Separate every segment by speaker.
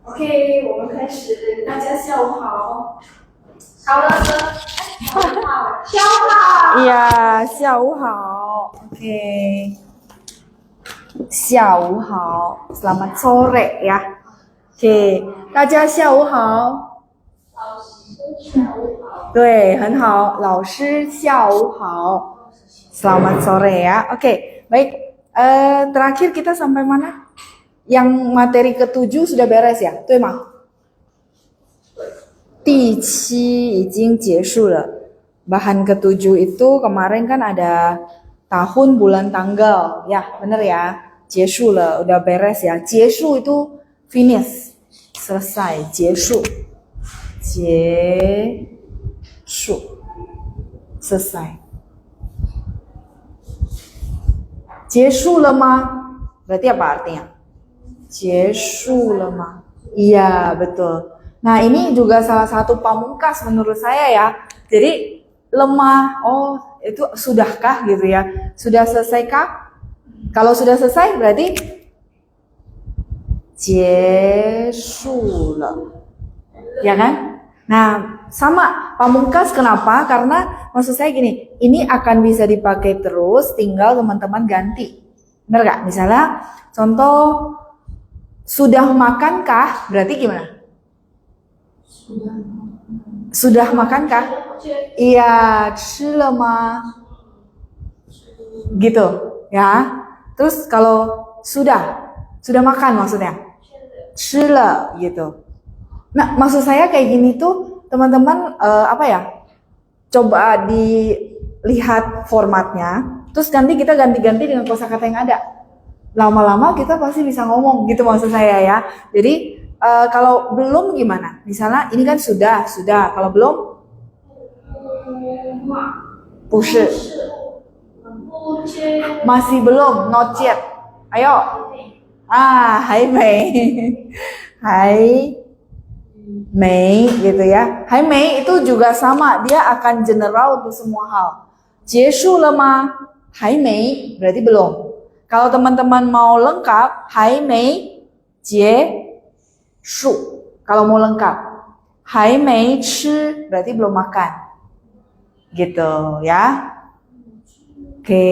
Speaker 1: OK，我们开始，大家下午好。好了，下午好。
Speaker 2: Iya, 下午好. Oke. 下午好. Selamat sore ya. Oke, 大家下午好。
Speaker 1: 老师下午好。
Speaker 2: 对，很好。老师下午好. Selamat sore ya. Oke, baik. Terakhir kita sampai mana? Yang materi ke-7 sudah beres ya? 对吗？第七已经结束了. Bahan ke-7 itu kemarin kan ada tahun, bulan, tanggal. Ya, bener ya. 结束了, udah beres ya. 结束 itu finish. Selesai, 结束. 结束. Selesai. 结束了吗? Berarti apa artinya? 结束了吗? Iya, betul. Nah, ini juga salah satu pamungkas menurut saya ya. Jadi, lemah, oh itu sudahkah gitu ya? Sudah selesaikah? Kalau sudah selesai berarti 结束了. Ya kan? Nah, sama pamungkas kenapa? Karena maksud saya gini, ini akan bisa dipakai terus, tinggal teman-teman ganti. Benar gak? Misalnya, contoh, sudah makankah? Berarti gimana? Sudah makankah? Iya, 吃了吗? Gitu, ya. Terus kalau sudah makan maksudnya? 吃了 gitu. Nah, maksud saya kayak gini tuh teman-teman coba dilihat formatnya, terus nanti kita ganti-ganti dengan kosakata yang ada. Lama-lama kita pasti bisa ngomong gitu maksud saya ya. Jadi kalau belum gimana? Misalnya ini kan sudah. Kalau belum? 不是. Masih belum, not yet. Ayo. 还没. 还没 gitu ya. 还没 itu juga sama, dia akan general untuk semua hal. 结束了吗? 还没 berarti belum. Kalau teman-teman mau lengkap, 还没结束. Kalau mau lengkap, 还没吃 berarti belum makan. Gitu ya. Oke.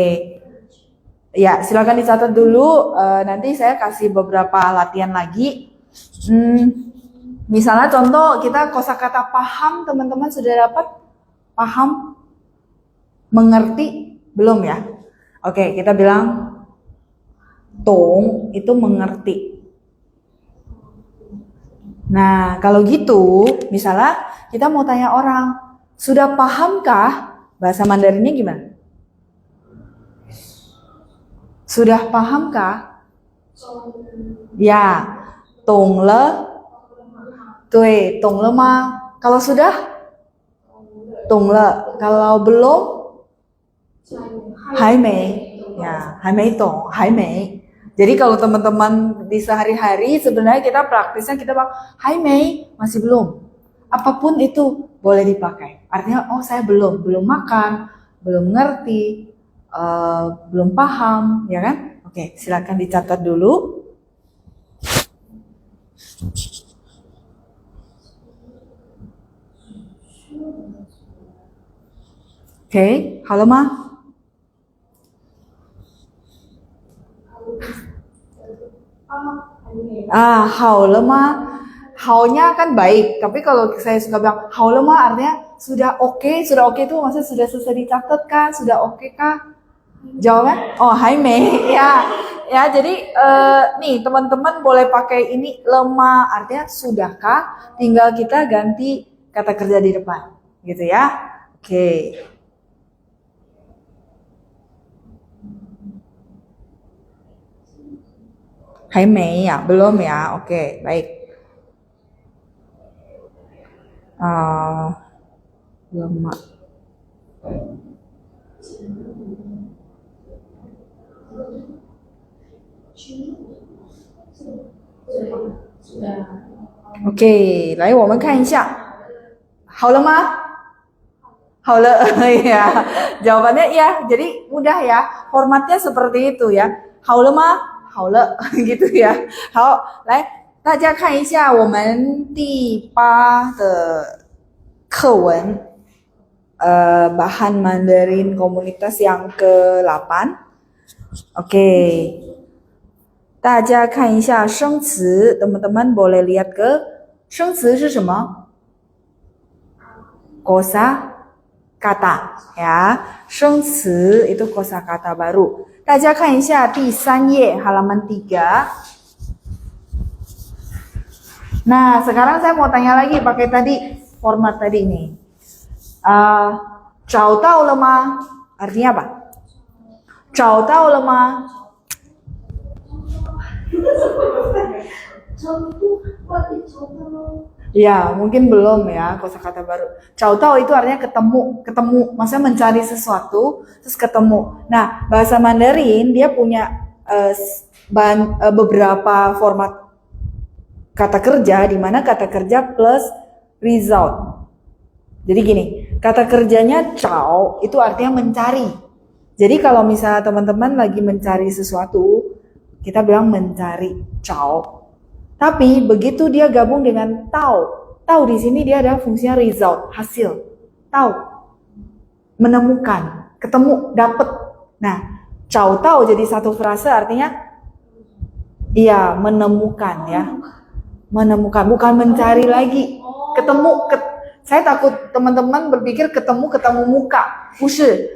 Speaker 2: Ya, silakan dicatat dulu. Nanti saya kasih beberapa latihan lagi. Misalnya contoh kita kosakata paham, teman-teman sudah dapat? Paham? Mengerti? Belum ya? Oke, kita bilang Tong itu mengerti. Nah, kalau gitu, misalnya kita mau tanya orang, sudah pahamkah? Bahasa Mandarinnya gimana? Sudah pahamkah? Ya, Tong le. Tuh, Tong le ma. Kalau sudah? Tong le. Kalau belum? Hai mei. Ya, hai mei tong, hai mei. Jadi kalau teman-teman di sehari-hari sebenarnya kita praktisnya kita bilang hai mei, masih belum. Apapun itu boleh dipakai. Artinya oh saya belum makan, belum ngerti, belum paham, ya kan? Oke, silakan dicatat dulu. Oke, halo Ma. Hao le ma. Hao-nya kan baik, tapi kalau saya suka bilang hao le ma artinya sudah oke itu maksudnya sudah selesai dicatat kan, sudah oke kah? Jawabnya, oh hai mei ya jadi nih teman-teman boleh pakai ini lema artinya sudahkah, tinggal kita ganti kata kerja di depan gitu ya. Oke. Hai mei ya, belum ya, oke baik. Lema. OK， 来，我们看一下，好了吗？好了ya, jawabannya iya. Jadi mudah ya. Formatnya seperti itu ya. 好了吗?好了gitu ya. 好，来，大家看一下我们第8的课文，bahan Mandarin komunitas yang ke-8. Oke, 大家看一下生词，teman-teman boleh lihat ke 生词是什么？kosa kata ya, 生词 itu kosa kata baru. 大家看一下第3页 halaman 3. Nah, sekarang saya mau tanya lagi pakai tadi format tadi nih. 找到了吗 artinya apa? 找到了吗 Ya, mungkin belum ya kosakata baru. 找到 itu artinya ketemu, maksudnya mencari sesuatu terus ketemu. Nah, bahasa Mandarin dia punya beberapa format kata kerja, di mana kata kerja plus result. Jadi gini, kata kerjanya 找 itu artinya mencari. Jadi kalau misalnya teman-teman lagi mencari sesuatu, kita bilang mencari 找. Tapi begitu dia gabung dengan tahu di sini dia ada fungsinya result, hasil. Tahu, menemukan, ketemu, dapat. Nah, 找到 jadi satu frase artinya iya, menemukan ya. Menemukan, bukan mencari lagi. Ketemu, saya takut teman-teman berpikir ketemu muka. 不是,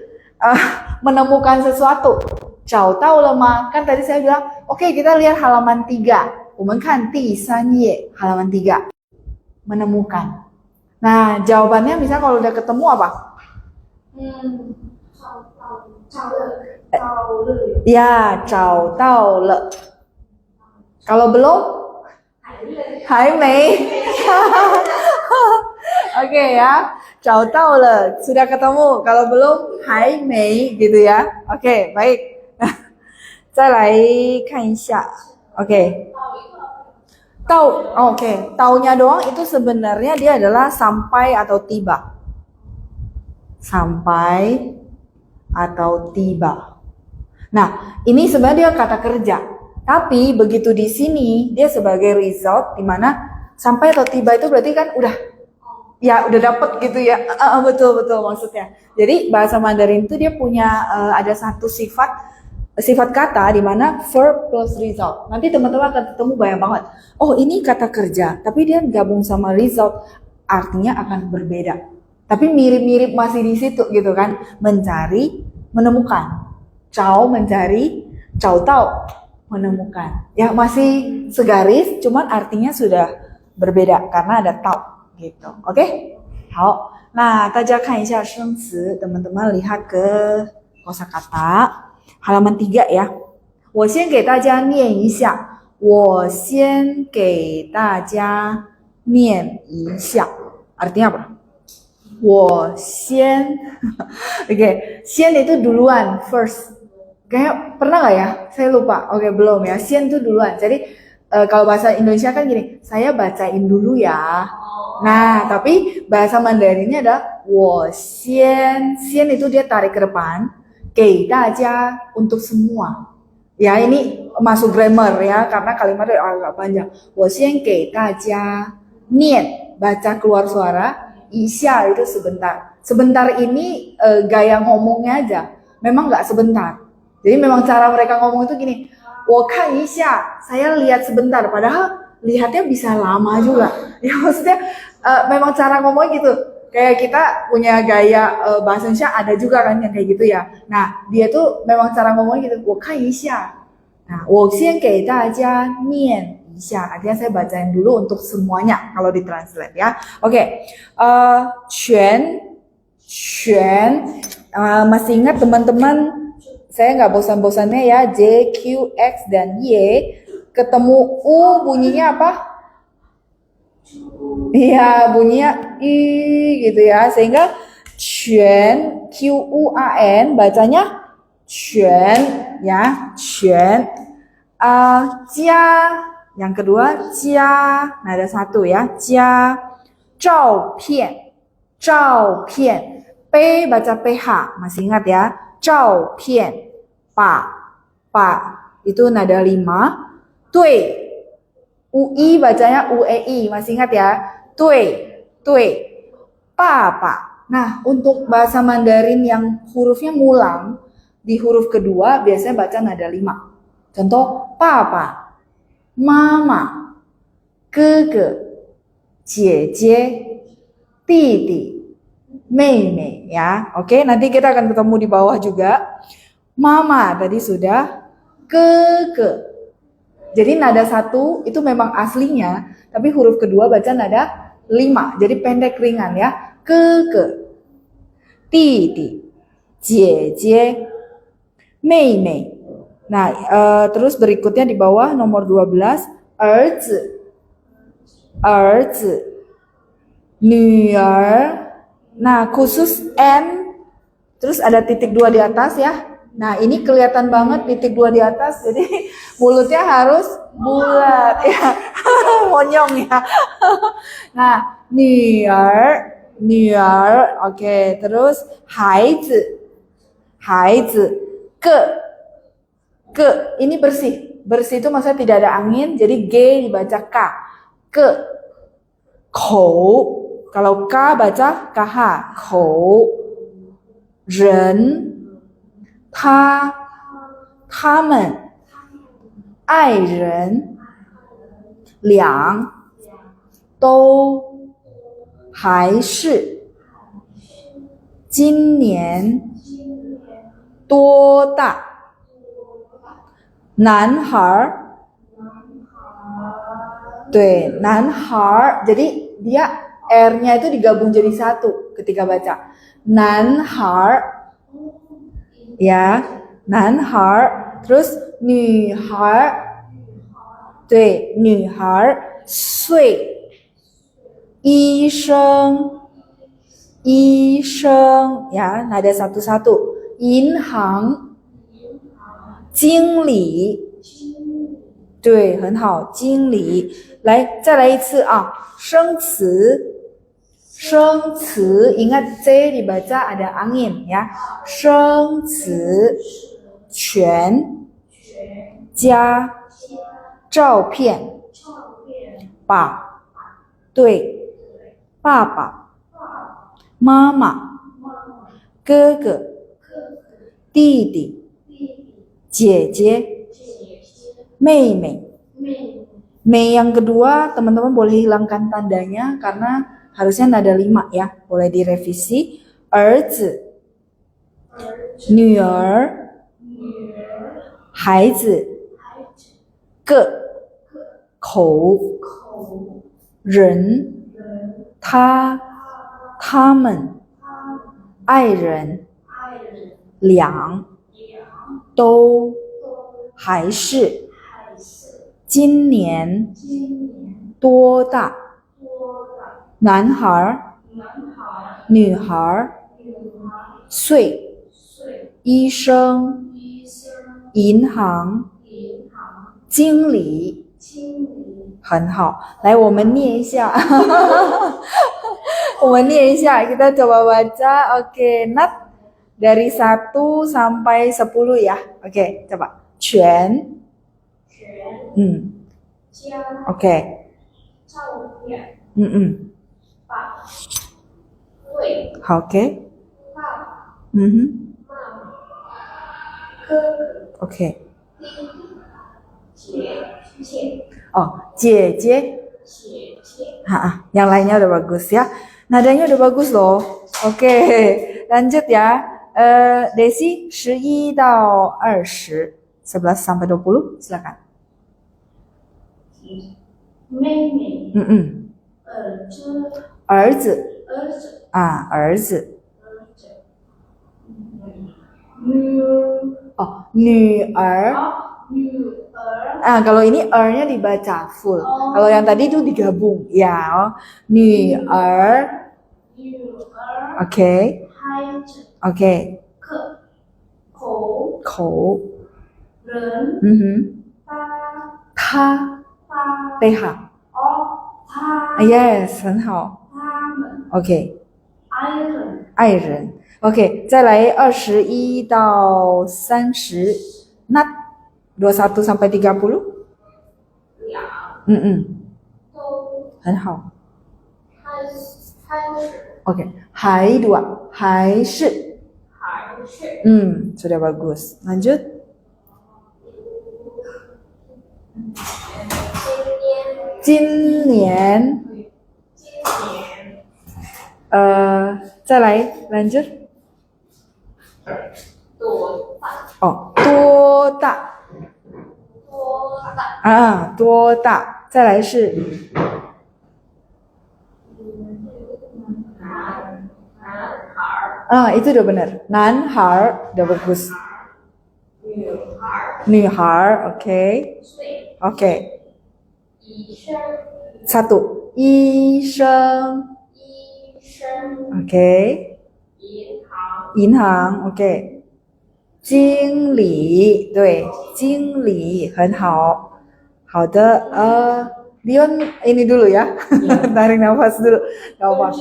Speaker 2: menemukan sesuatu. 找到了吗? Kan tadi saya bilang, oke, kita lihat halaman 3. 我们看第3页 halaman 3. Menemukan. Nah, jawabannya misalnya kalau udah ketemu apa? Ya, 找到了. Kalau belum? 还没. Oke ya, 找到了, sudah ketemu. Kalau belum, 还没 gitu ya. Oke, baik. 再来看一下. Oke. Taunya doang itu sebenarnya dia adalah sampai atau tiba. Sampai atau tiba. Nah, ini sebenarnya dia kata kerja. Tapi begitu di sini dia sebagai result, di mana sampai atau tiba itu berarti kan udah dapet gitu ya. Betul maksudnya. Jadi bahasa Mandarin itu dia punya ada satu sifat kata di mana verb plus result. Nanti teman-teman akan ketemu banyak banget. Oh, ini kata kerja, tapi dia gabung sama result, artinya akan berbeda. Tapi mirip-mirip masih di situ gitu kan. Mencari, menemukan. 找 mencari, 找到 menemukan. Ya masih segaris, cuman artinya sudah berbeda karena ada 到 gitu. Oke? 好，那大家看一下生词， teman-teman lihat ke kosakata. Halaman 3 ya. 我先给大家念一下. 我先给大家念一下. Artinya apa? 我先. Oke, 先 itu duluan, first. Kayak pernah nggak ya? Saya lupa. Oke, belum ya. 先 itu duluan. Jadi kalau bahasa Indonesia kan gini, saya bacain dulu ya. Nah, tapi bahasa Mandarinnya ada 我先. 先 itu dia tarik ke depan. 给大家 untuk semua. Ya, ini masuk grammar ya, karena kalimatnya agak panjang. 我先给大家念, baca keluar suara. 一下 itu sebentar. Sebentar ini gaya ngomongnya aja. Memang nggak sebentar. Jadi memang cara mereka ngomong itu gini. 我看一下, saya lihat sebentar. Padahal lihatnya bisa lama juga. Ya maksudnya memang cara ngomongnya gitu. Kayak kita punya gaya bahasa Indonesia ada juga kan yang kayak gitu ya. Nah, dia tuh memang cara ngomongnya gitu. 我看一下. Nah, 我先给大家念一下. Artinya saya bacain dulu untuk semuanya kalau ditranslate ya. Oke. 全 masih ingat teman-teman, saya nggak bosan-bosannya ya. J, Q, X, dan Y. Ketemu U bunyinya apa? Iya, bunyinya I gitu ya. Sehingga 全 Q-U-A-N bacanya 全 ya, 全. 家 yang kedua 家, nah ada satu ya, 家. 照片 P baca PH, masih ingat ya. 照片 Pa itu nada 5. Tui, UI bacanya UEI, masih ingat ya? Tui, tui. Papa. Nah, untuk bahasa Mandarin yang hurufnya ngulang, di huruf kedua biasanya baca nada 5. Contoh, papa, mama, gege, jie, didi, mei, ya. Oke, nanti kita akan ketemu di bawah juga. Mama tadi sudah, gege. Jadi nada 1 itu memang aslinya, tapi huruf kedua baca nada 5. Jadi pendek ringan ya. Gege, didi, jie, mei. Nah, terus berikutnya di bawah nomor 12, erzi, nuer. Nah, khusus N, terus ada titik 2 di atas ya. Nah, ini kelihatan banget titik 2 di atas, jadi mulutnya harus bulat ya. Monyong ya. Nah, nuer, oke. Terus haizi, ke, ini bersih. Bersih itu maksudnya tidak ada angin, jadi G dibaca K. Ke, kou, kalau K baca KH, kou. Ren,他们，爱人，两，都，还是，今年，多大，男孩，对，男孩，jadi dia R-nya itu digabung jadi satu ketika baca. Nanhar, ya, nanhar, terus nuhar, 对，女孩，岁，医生，ya, nada satu-satu. 银行，经理，对，很好，经理。来，再来一次啊，生词。生词 ingat C dibaca ada angin ya. 生词全加照片把对爸爸妈妈哥哥弟弟姐姐妹妹yang kedua teman-teman boleh hilangkan tandanya karena harusnya nada 5 ya, boleh direvisi. 儿子，女儿，孩子，个，口，人，他们，爱人，两，都，还是，今年，多大，男孩，女孩，岁，医生，银行，经理，很好。来，我们念一下，我们念一下. Kita coba baca. Oke, Nat dari 1 sampai 10 ya. Oke, coba. 全，Oke. 好 ，OK， OK， oh， 姐姐，yang lainnya udah bagus ya, nadanya udah bagus loh. Oke, lanjut ya. Desi 11 到20, 11 sampai 20, silakan.
Speaker 1: 妹妹，
Speaker 2: 儿子。儿子。女儿。Kalau ini er-nya dibaca full. Kalau yang tadi itu digabung. Ya, Nuer. Oke. Oke. Kou. Ta. TH. Yes, 很好。OK。爱人。OK， 再来21到30。Nat 21 sampai 30?
Speaker 1: 两 都
Speaker 2: 很好。
Speaker 1: 还是
Speaker 2: Oke, 还2, 还是
Speaker 1: 还是
Speaker 2: sudah bagus. Lanjut.
Speaker 1: 今年
Speaker 2: 今年再来 lanjut.
Speaker 1: 多大
Speaker 2: Oh, 多大
Speaker 1: 多大
Speaker 2: 啊，多大？再来是
Speaker 1: 男孩
Speaker 2: itu udah benar. 男孩 udah bagus.
Speaker 1: 女孩
Speaker 2: Oke.
Speaker 1: 岁
Speaker 2: Oke.
Speaker 1: 医生
Speaker 2: Satu. 医生
Speaker 1: 医生
Speaker 2: Oke.
Speaker 1: 银行
Speaker 2: Oke. 经理对，经理很好。好的，Dion ini dulu ya. Tarik nafas dulu. Gak apa-apa.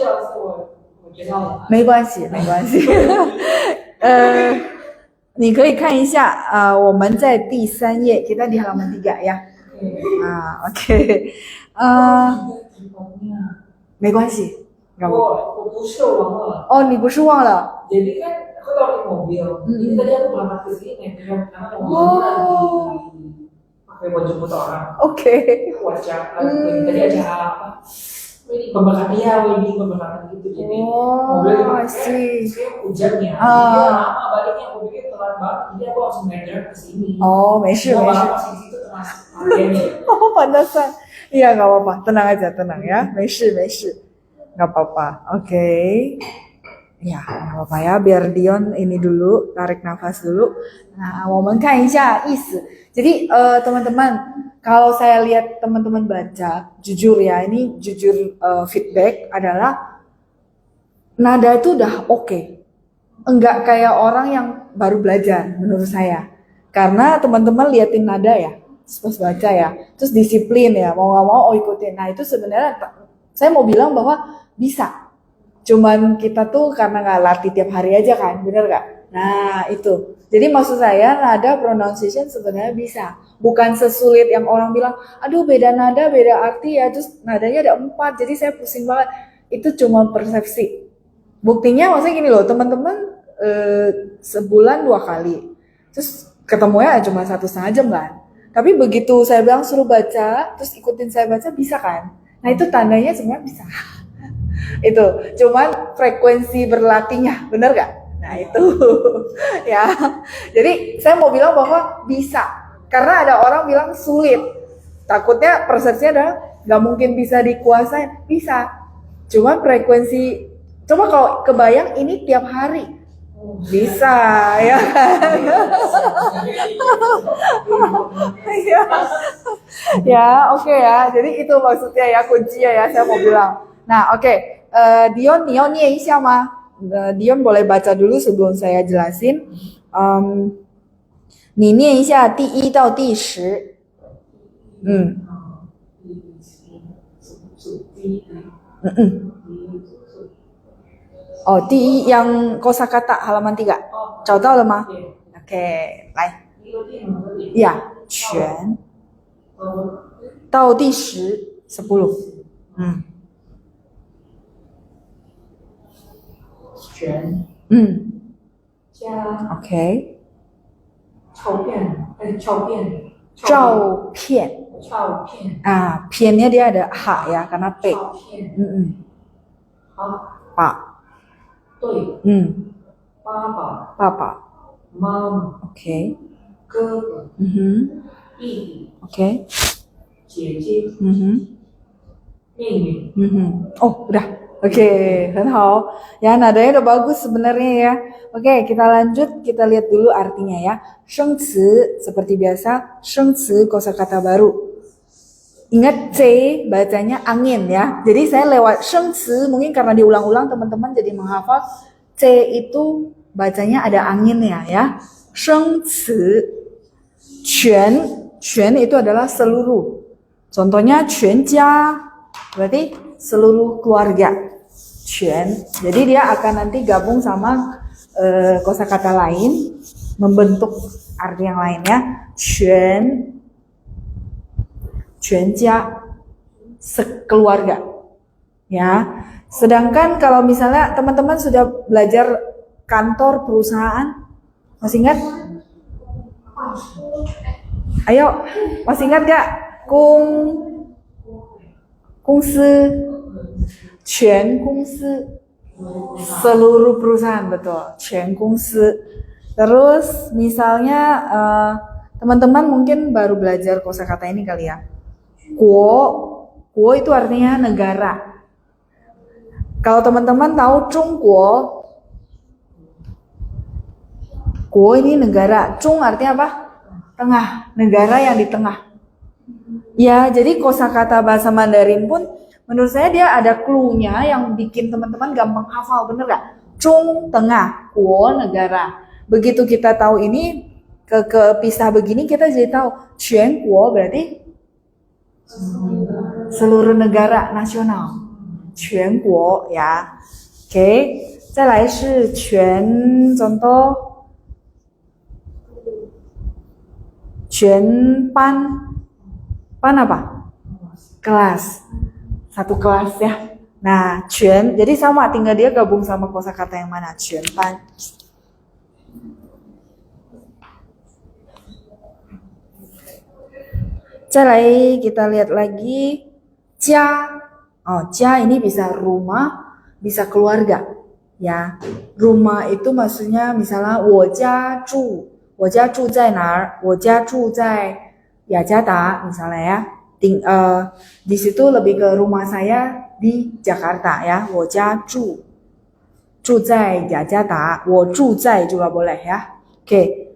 Speaker 3: 我知道了。
Speaker 2: 没关系，没关系。你可以看一下我们在第3页 kita di halaman 3 ya. Oke. 没关系，gak apa-apa.
Speaker 3: 我不是忘了，
Speaker 2: Oh, 你不是忘了？
Speaker 3: jadi kan kalau di mobil, ini tadi aku berangkat ke sini karena mobilnya lagi pakai buat jemput orang.
Speaker 2: Oke.
Speaker 3: Wajah, tadi acara apa? Wedding pemberkatan gitu. Jadi mobilnya
Speaker 2: I
Speaker 3: dipakai,
Speaker 2: see.
Speaker 3: saya hujannya. Jadi lama baliknya aku pikir telat banget, jadi aku langsung ngejar ke sini.
Speaker 2: Oh, 没事
Speaker 3: Mau
Speaker 2: 没事。
Speaker 3: balapan di situ termasuk harganya.
Speaker 2: Oh, pantasan. Iya, nggak apa-apa. Tenang aja, tenang ya. 没事没事。Nggak apa-apa. Oke. Ya, nggak apa-apa ya. Biar Dion ini dulu, tarik nafas dulu. Nah, 我们看一下意思. Jadi teman-teman, kalau saya lihat teman-teman baca, jujur ya, ini jujur feedback adalah nada itu udah oke. Enggak kayak orang yang baru belajar menurut saya. Karena teman-teman liatin nada ya, terus baca ya, terus disiplin ya, mau nggak mau ikutin. Nah itu sebenarnya saya mau bilang bahwa bisa. Cuman kita tuh karena nggak latih tiap hari aja kan, bener nggak? Nah itu. Jadi maksud saya nada pronunciation sebenarnya bisa. Bukan sesulit yang orang bilang, aduh beda nada, beda arti ya, terus nadanya ada 4, jadi saya pusing banget. Itu cuma persepsi. Buktinya maksudnya gini loh, teman-teman sebulan 2 kali. Terus ketemunya cuma 1,5 jam kan. Tapi begitu saya bilang suruh baca, terus ikutin saya baca, bisa kan? Nah itu tandanya sebenarnya bisa. Itu, cuman frekuensi berlatihnya, bener gak? Nah itu, ya. Jadi saya mau bilang bahwa bisa. Karena ada orang bilang sulit. Takutnya persepsinya adalah gak mungkin bisa dikuasain. Bisa. Cuman frekuensi, coba kalau kebayang ini tiap hari. Bisa, ya kan? Ya, oke ya. Jadi itu maksudnya ya, kuncinya ya, saya mau bilang. Nah, oke. Dion, 你要念一下吗? Dion boleh baca dulu sebelum saya jelasin. 你念一下第1到第10. Oh, 第1 yang kosakata halaman 3. 找到了吗? Oke, 来. Ya, 全. 到第10, 10.
Speaker 3: 全加
Speaker 2: Oke.
Speaker 3: 照片，
Speaker 2: 照片. Piannya dia ada h ya, karena p.
Speaker 3: 照片，好，
Speaker 2: Pak.
Speaker 3: 对，爸爸，
Speaker 2: Papa.
Speaker 3: 妈妈，
Speaker 2: Oke.
Speaker 3: 哥哥，弟弟，
Speaker 2: Oke.
Speaker 3: 姐姐，妹妹，
Speaker 2: Oh, udah. Oke, 很好. Ya, nadanya udah bagus sebenarnya ya. Oke, kita lanjut. Kita lihat dulu artinya ya. 生词, seperti biasa. 生词, kosakata baru. Ingat C bacanya angin ya. Jadi saya lewat 生词, mungkin karena diulang-ulang teman-teman jadi menghafal. C itu bacanya ada anginnya ya. 生词. 全itu adalah seluruh. Contohnya 全家, berarti seluruh keluarga. 全. Jadi dia akan nanti gabung sama kosakata lain membentuk arti yang lain ya. Quan jia, sekeluarga. Ya. Sedangkan kalau misalnya teman-teman sudah belajar kantor perusahaan, masih ingat? Ayo, masih ingat gak? Kongsi, Quan kongsi, seluruh perusahaan, betul. Quan kongsi. Terus misalnya teman-teman mungkin baru belajar kosakata ini kali ya. Guo itu artinya negara. Kalau teman-teman tahu Zhongguo, Guo ini negara. Zhong artinya apa? Tengah, negara yang di tengah. Ya, jadi kosakata bahasa Mandarin pun menurut saya dia ada clue-nya yang bikin teman-teman gampang hafal, bener gak? Zhong, tengah, Guo, negara. Begitu kita tahu ini, kepisah begini kita jadi tahu Quan Guo berarti seluruh negara nasional. Quan Guo ya. Oke, 再来是全 contoh 全班 pan apa? Kelas. Satu kelas ya. Nah, quan jadi sama tinggal dia gabung sama kosakata yang mana? Quan pan. Jadi kita lihat lagi jia. Oh, jia ini bisa rumah, bisa keluarga. Ya, rumah itu maksudnya misalnya 我家住在哪儿？我家住在雅加达 misalnya ya. Di situ lebih ke rumah saya di Jakarta ya. 我家住在雅加达，我住在 juga boleh ya. Oke.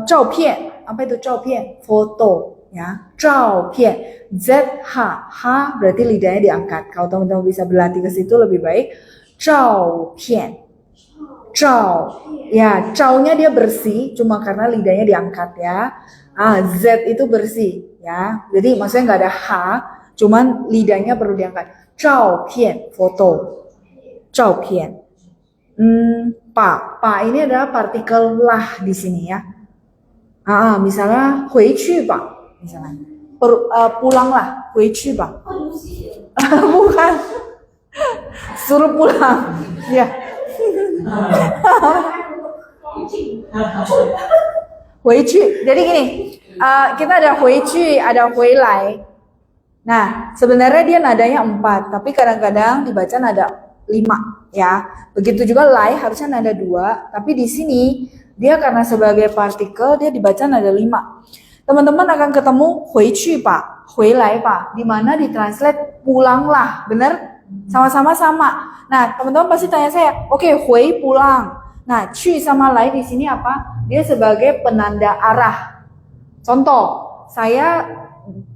Speaker 2: 照片 apa itu 照片 foto ya, 照片 ZH berarti lidahnya diangkat. Kalau teman-teman bisa berlatih ke situ lebih baik. 照片 ya, 照nya dia bersih cuma karena lidahnya diangkat ya. Z itu bersih ya, jadi maksudnya nggak ada H, cuman lidahnya perlu diangkat. 照片 foto, 照片. Pa ini adalah partikel lah di sini ya. Misalnya 回去吧 misalnya pulanglah 回去吧 bukan suruh pulang ya. Jadi gini, kita ada 回去 ada 回来. Nah, sebenarnya dia nadanya 4, tapi kadang-kadang dibaca nada 5 ya. Begitu juga lai harusnya nada 2, tapi di sini dia karena sebagai partikel dia dibaca nada 5. Teman-teman akan ketemu 回去吧 回来吧, di mana ditranslate pulanglah, benar? Sama-sama sama. Nah, teman-teman pasti tanya saya, oke, 回 pulang. Nah, 去 sama lai di sini apa? Dia sebagai penanda arah. Contoh, saya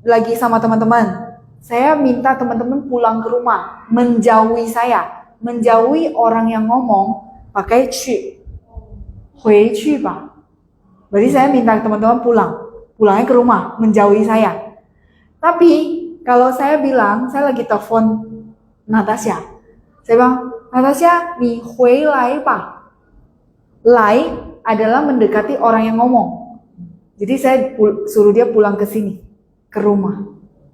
Speaker 2: lagi sama teman-teman. Saya minta teman-teman pulang ke rumah, menjauhi saya, menjauhi orang yang ngomong pakai 去. 回去吧. Berarti saya minta teman-teman pulangnya ke rumah, menjauhi saya. Tapi kalau saya bilang, saya lagi telepon Natasha. Saya bilang, Natasha, 你回来吧. Lai adalah mendekati orang yang ngomong. Jadi saya suruh dia pulang ke sini, ke rumah.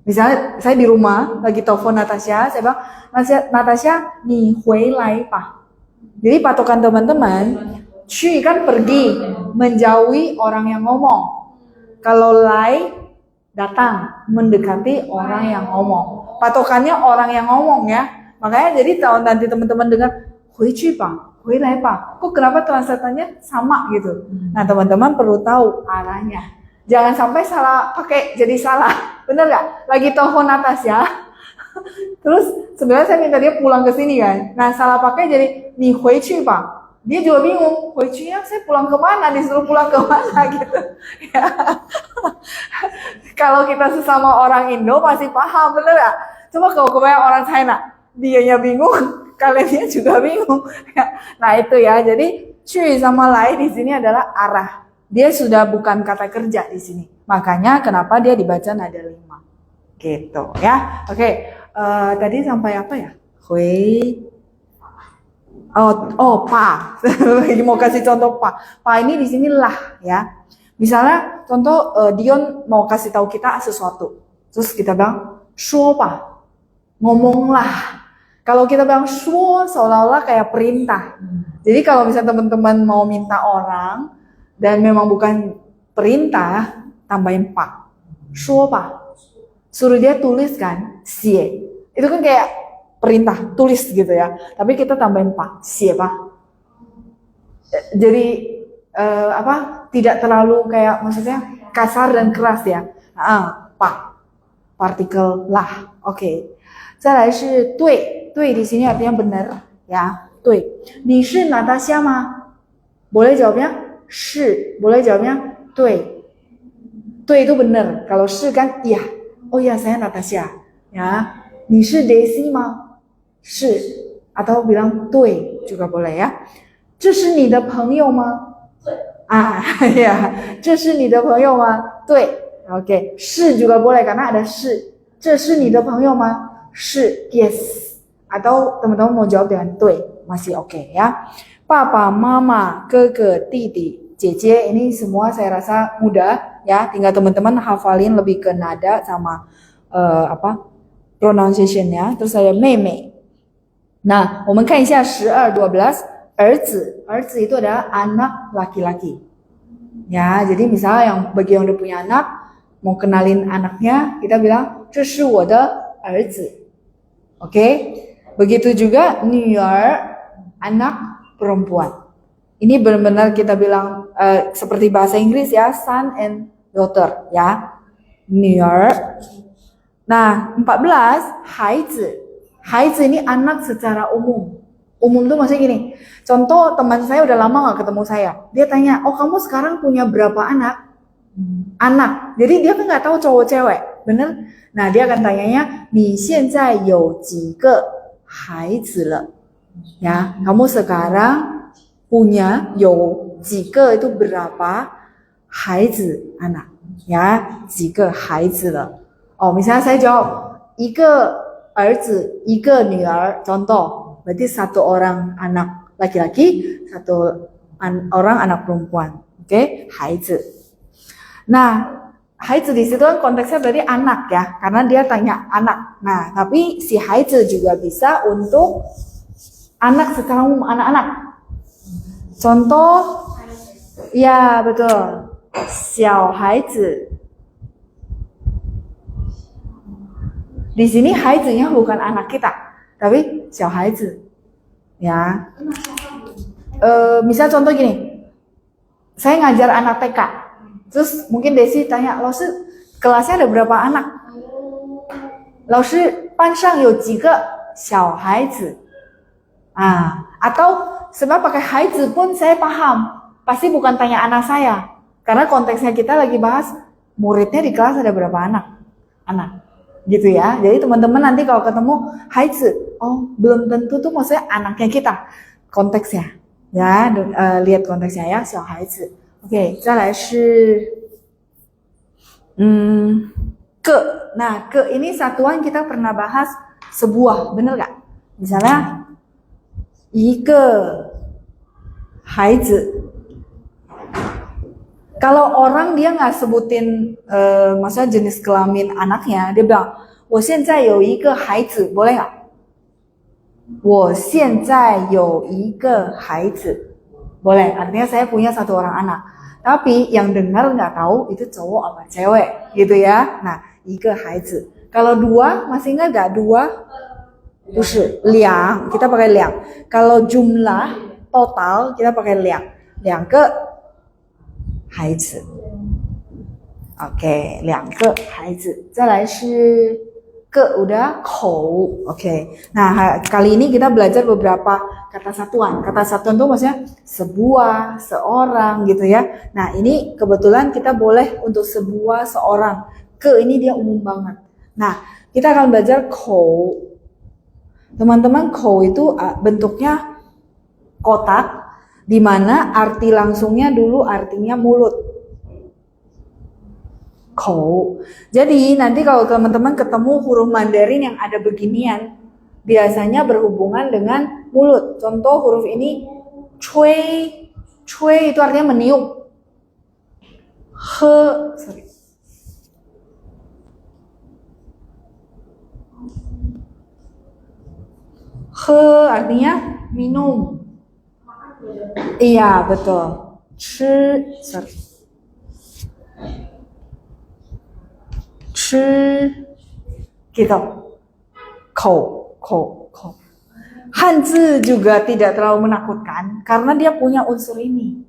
Speaker 2: Misalnya saya di rumah lagi telepon Natasha, saya bilang, Natasha, 你回来吧. Jadi patokan teman-teman, 去 kan pergi, menjauhi orang yang ngomong. Kalau lai datang, mendekati orang yang ngomong. Patokannya orang yang ngomong ya. Makanya jadi kalau nanti teman-teman dengar 回去吧 回来吧, kok kenapa translatannya sama gitu. Nah, teman-teman perlu tahu arahnya. Jangan sampai salah pakai jadi salah. Bener gak? Lagi telepon atas ya. Terus sebenarnya saya minta dia pulang ke sini kan. Nah, salah pakai jadi 你回去吧. Dia juga bingung, 回去ya saya pulang kemana, disuruh pulang kemana gitu. Ya. Kalau kita sesama orang Indo masih paham, bener gak? Coba kalau kebanyakan orang China, dianya bingung, kalian juga bingung. Nah itu ya, jadi 去 sama lai di sini adalah arah. Dia sudah bukan kata kerja di sini. Makanya kenapa dia dibaca nada 5. Gitu ya. Oke, tadi sampai apa ya? Pa. Lagi mau kasih contoh pa. Pa ini di sini lah ya. Misalnya contoh Dion mau kasih tahu kita sesuatu. Terus kita bilang, "Shuo pa." Ngomonglah. Kalau kita bilang shuo seolah-olah kayak perintah. Jadi kalau misalnya teman-teman mau minta orang dan memang bukan perintah, tambahin pa. Shuo pa. Suruh dia tulis kan, xie. Itu kan kayak perintah, tulis gitu ya. Tapi kita tambahin pa, xie pa. Jadi tidak terlalu kayak maksudnya kasar dan keras ya. Pa. Partikel lah. Oke. 再来是对，对 di sini artinya benar ya. 对，你是娜达夏吗？ Boleh jawabnya 是， boleh jawabnya 对。对 itu benar. Kalau 是 kan iya. Oh ya saya Natasha. Ya. 你是 Daisy 吗？ 是 atau bilang 对 juga boleh ya. 这是你的朋友吗？ ya. 这是你的朋友吗？ 对。Oke. 是 juga boleh karena ada 是。这是你的朋友吗？ 是 yes. Atau teman-teman mau jawab dengan 对 masih oke ya. Papa, mama, 哥哥, 弟弟, 姐姐 ini semua saya rasa mudah ya. Tinggal teman-teman hafalin lebih ke nada sama pronunciation-nya. Terus ada 妹妹. Nah, 我们看一下12 12 儿子. 儿子 itu adalah anak laki-laki. Ya, jadi misalnya yang bagi yang udah punya anak mau kenalin anaknya, kita bilang 这是我的儿子. Oke. Begitu juga 女儿, anak perempuan. Ini benar-benar kita bilang seperti bahasa Inggris ya, son and daughter ya. 女儿. Nah, 14 孩子. 孩子 ini anak secara umum. Umum tuh maksudnya gini. Contoh teman saya udah lama gak ketemu saya. Dia tanya, "Oh, kamu sekarang punya berapa anak?" Anak. Jadi dia kan nggak tahu cowok cewek, bener? Nah dia akan tanyanya, 你现在有几个孩子了? Ya, kamu sekarang punya 有几个 itu berapa 孩子 anak? Ya, 几个孩子了? Oh, misalnya saya jawab 一个儿子一个女儿, contoh, berarti satu orang anak laki-laki, satu orang anak perempuan. Oke, 孩子. Nah, 孩子 di situ kan konteksnya berarti anak ya, karena dia tanya anak. Nah, tapi si 孩子 juga bisa untuk anak secara umum, anak-anak. Contoh, ya betul, 小孩子. Di sini 孩子nya bukan anak kita, tapi 小孩子. Ya. Misal contoh gini, saya ngajar anak TK. Terus mungkin Desi tanya, 老师 kelasnya ada berapa anak? 老师班上有几个小孩子? Atau sebab pakai 孩子 pun saya paham, pasti bukan tanya anak saya. Karena konteksnya kita lagi bahas muridnya di kelas ada berapa anak. Gitu ya. Jadi teman-teman nanti kalau ketemu 孩子, oh belum tentu tuh maksudnya anaknya kita. Konteksnya. Ya, lihat konteksnya ya, 小孩子. Oke, 再来是ke. Nah, ke ini satuan kita pernah bahas sebuah, bener gak? Misalnya 一个孩子. Kalau orang dia nggak sebutin maksudnya jenis kelamin anaknya, dia bilang 我现在有一个孩子, boleh nggak? 我现在有一个孩子. Boleh, artinya saya punya satu orang anak. Tapi yang dengar nggak tahu itu cowok apa cewek, gitu ya. Nah, 一个孩子. Kalau dua, masih ingat nggak dua? 不是两, kita pakai 两. Kalau jumlah total kita pakai 两. 两个孩子. Oke, 两个孩子. 再来是 ke udah, 口. Oke. Nah, kali ini kita belajar beberapa kata satuan. Kata satuan itu maksudnya sebuah, seorang gitu ya. Nah, ini kebetulan kita boleh untuk sebuah, seorang. Ke ini dia umum banget. Nah, kita akan belajar 口. Teman-teman, 口 itu bentuknya kotak, di mana arti langsungnya dulu artinya mulut. 口. Jadi nanti kalau teman-teman ketemu huruf Mandarin yang ada beginian, biasanya berhubungan dengan mulut. Contoh huruf ini cui, cui itu artinya meniup. Sorry. Artinya minum. Iya, betul. Sorry. Gitu. Kou. Hanzi juga tidak terlalu menakutkan karena dia punya unsur ini.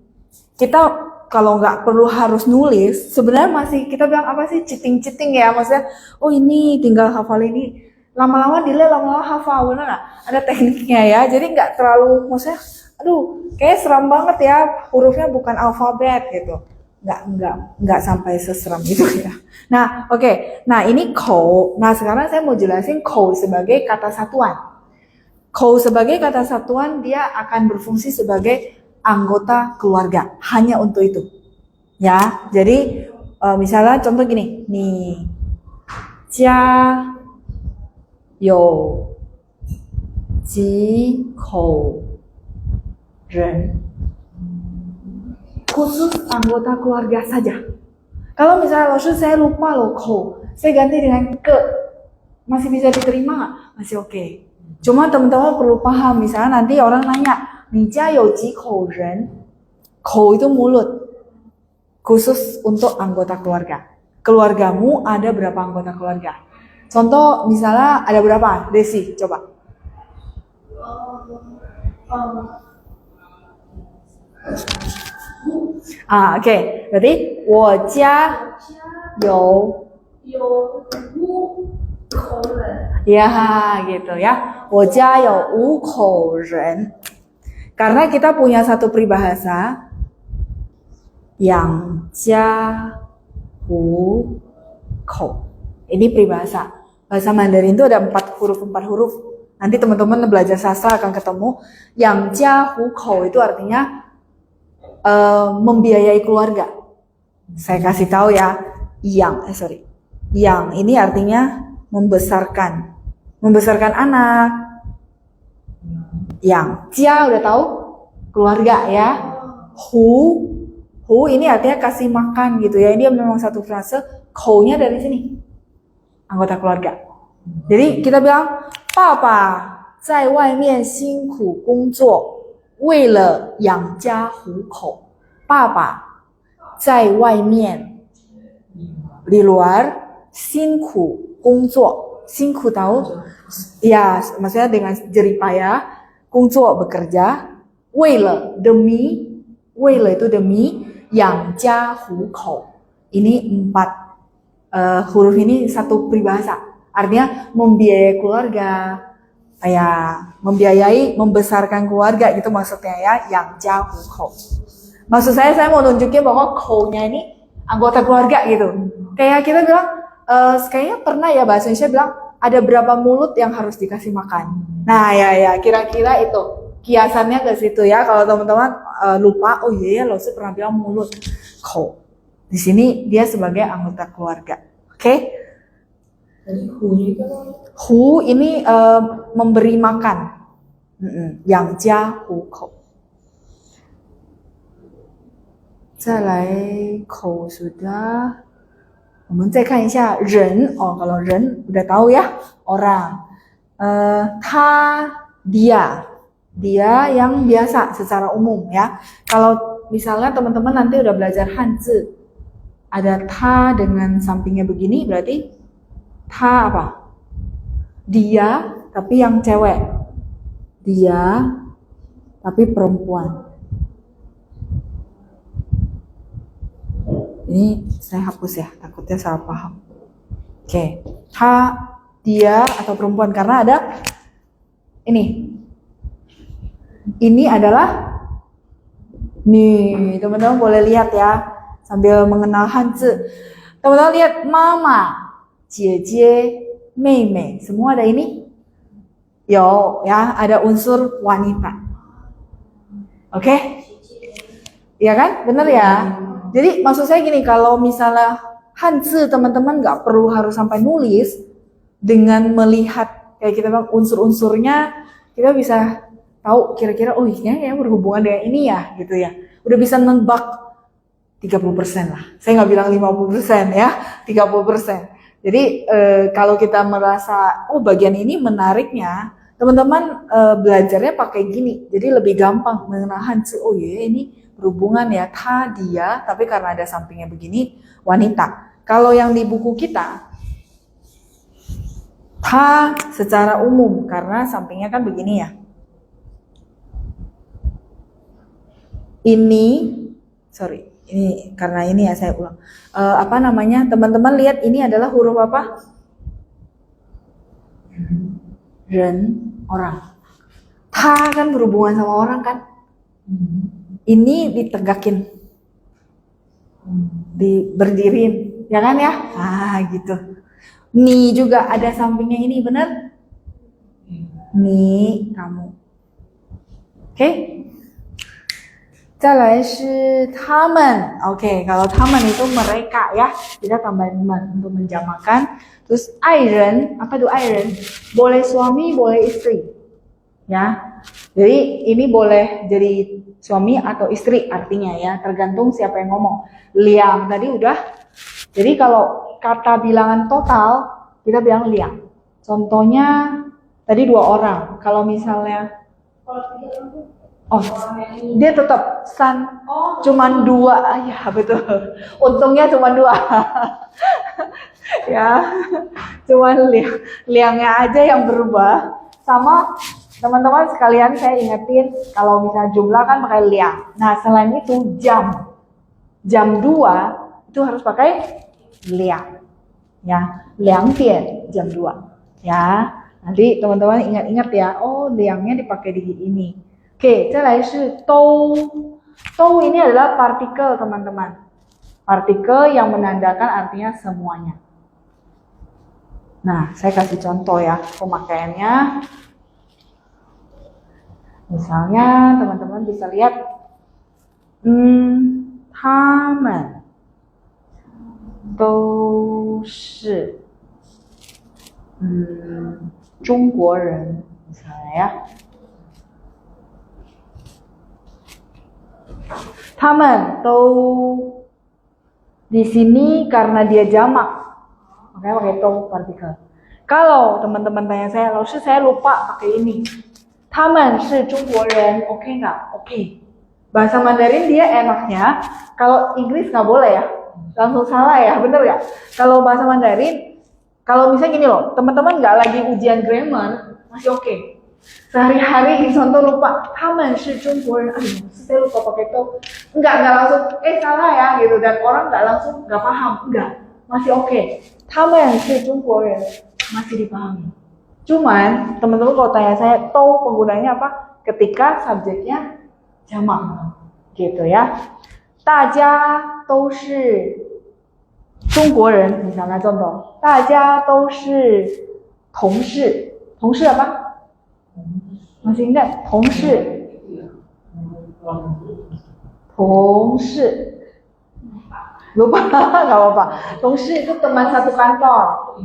Speaker 2: Kita kalau nggak perlu harus nulis, sebenarnya masih kita bilang apa sih, cheating ya, maksudnya oh ini tinggal hafal ini, lama-lama delay, lama-lama hafal, bener nggak? Ada tekniknya ya, jadi nggak terlalu, maksudnya aduh kayak seram banget ya, hurufnya bukan alfabet gitu, nggak sampai seseram itu ya. Nah oke. Nah ini kou. Nah sekarang saya mau jelasin kou sebagai kata satuan. Kou sebagai kata satuan dia akan berfungsi sebagai anggota keluarga, hanya untuk itu ya. Jadi misalnya contoh gini nih, jia you ji kou ren, khusus anggota keluarga saja. Kalau misalnya saya lupa loh kou, saya ganti dengan ke, masih bisa diterima nggak? Masih oke. Cuma teman-teman perlu paham, misalnya nanti orang nanya, ni jia you ji kou ren, kou itu mulut, khusus untuk anggota keluarga. Keluargamu ada berapa anggota keluarga? Contoh misalnya ada berapa? Desi, coba. Oke. Berarti 我家有5口人. Ya, gitu ya. 我家有5口人. Karena kita punya satu peribahasa yang jia hu kou. Ini peribahasa. Bahasa Mandarin itu ada 4 huruf. Nanti teman-teman belajar sastra akan ketemu. Yang jia hu kou itu artinya membiayai keluarga. Saya kasih tahu ya. Yang ini artinya membesarkan anak. Yang jia udah tahu keluarga ya. Hu ini artinya kasih makan gitu ya. Ini memang satu frase. Kou-nya dari sini, anggota keluarga. Jadi kita bilang, Papa 在外面辛苦工作，为了养家糊口。爸爸在外面 di luar 辛苦工作，辛苦 tahu? Ya, maksudnya dengan jerih payah, 工作 bekerja, 为了 demi, 为了itu demi, 养家糊口. Ini 4 huruf ini satu peribahasa, artinya membiayai keluarga, ya membiayai, membesarkan keluarga gitu maksudnya ya, yang jia hu kou. Maksud saya mau nunjukin bahwa kou-nya ini anggota keluarga gitu. Kayak kita bilang, kayaknya pernah ya bahasa Indonesia bilang ada berapa mulut yang harus dikasih makan. Nah ya kira-kira itu kiasannya ke situ ya. Kalau teman-teman lupa, oh iya ya lo sih pernah bilang mulut, kou. Di sini dia sebagai anggota keluarga. Oke? Hu ini memberi makan. Yang jia hu kou. 再来口 sudah. 我们再看一下人. Oh, kalau 人 udah tahu ya, orang. Dia yang biasa secara umum ya. Kalau misalnya teman-teman nanti udah belajar Hanzi, ada ta dengan sampingnya begini, berarti ta apa? Dia tapi yang cewek. Dia tapi perempuan. Ini saya hapus ya, takutnya salah paham. Oke, ta, dia atau perempuan, karena ada ini. Ini adalah, nih teman-teman boleh lihat ya, sambil mengenal Hanzi. Teman-teman lihat mama, jie, mei, semua ada ini. Yo, ya, ada unsur wanita. Oke? Iya kan? Bener ya? Jadi maksud saya gini, kalau misalnya Hanzi teman-teman nggak perlu harus sampai nulis, dengan melihat kayak kita bilang unsur-unsurnya, kita bisa tahu kira-kira oh ini ya berhubungan dengan ini ya gitu ya. Udah bisa nebak 30% lah. Saya nggak bilang 50% ya, 30%. Jadi kalau kita merasa oh bagian ini menariknya, teman-teman belajarnya pakai gini. Jadi lebih gampang menahan oh ya ini berhubungan ya dia, tapi karena ada sampingnya begini wanita. Kalau yang di buku kita secara umum karena sampingnya kan begini ya. Ini karena ini ya saya ulang. Apa namanya? Teman-teman lihat ini adalah huruf apa? Ren, orang. Ta kan berhubungan sama orang kan? Ini ditegakin. Berdiriin, ya kan ya? Gitu. Ni juga ada sampingnya ini, benar? Ni kamu. Oke? 再来是他们 Oke, kalau 他们 itu mereka ya. Kita tambahin men untuk menjamakan. Terus 爱人, apa itu 爱人? Boleh suami, boleh istri. Ya. Jadi ini boleh jadi suami atau istri artinya ya, tergantung siapa yang ngomong. Liang tadi udah. Jadi kalau kata bilangan total kita bilang liang. Contohnya tadi 2 orang. Kalau misalnya dia tetap san. Cuman 2. Ya betul. Untungnya cuma 2. Ya. Cuman liangnya aja yang berubah. Sama teman-teman sekalian saya ingetin kalau misalnya jumlah kan pakai liang. Nah, selain itu jam 2 itu harus pakai liang. Ya, 2 点 jam 2. Ya. Nanti teman-teman ingat-ingat ya. Oh, liangnya dipakai di ini. Oke, 再来是都 ini adalah partikel teman-teman. Partikel yang menandakan artinya semuanya. Nah, saya kasih contoh ya pemakaiannya. Misalnya teman-teman bisa lihat 他们都是中国人 misalnya ya. 他们都 di sini karena dia jamak. Makanya pakai to partikel. Kalau teman-teman tanya saya, lalu saya lupa pakai ini. 他们是中国人, oke nggak? Oke. Bahasa Mandarin dia enaknya, kalau Inggris nggak boleh ya. Langsung salah ya, bener ya? Kalau bahasa Mandarin, kalau misalnya gini loh, teman-teman nggak lagi ujian grammar, masih oke. Sehari-hari di contoh lupa, 他们是中国人, saya lupa pakai to, enggak langsung, salah ya gitu, dan orang nggak langsung nggak paham, enggak, masih oke. 他们是中国人 masih dipahami. Cuman teman-teman kalau tanya saya, to penggunanya apa? Ketika subjeknya jamak, gitu ya. 大家都是中国人 misalnya contoh, 大家都是同事, 同事 apa? Masih ingat? 同事 lupa nggak apa-apa. 同事 itu teman satu kantor.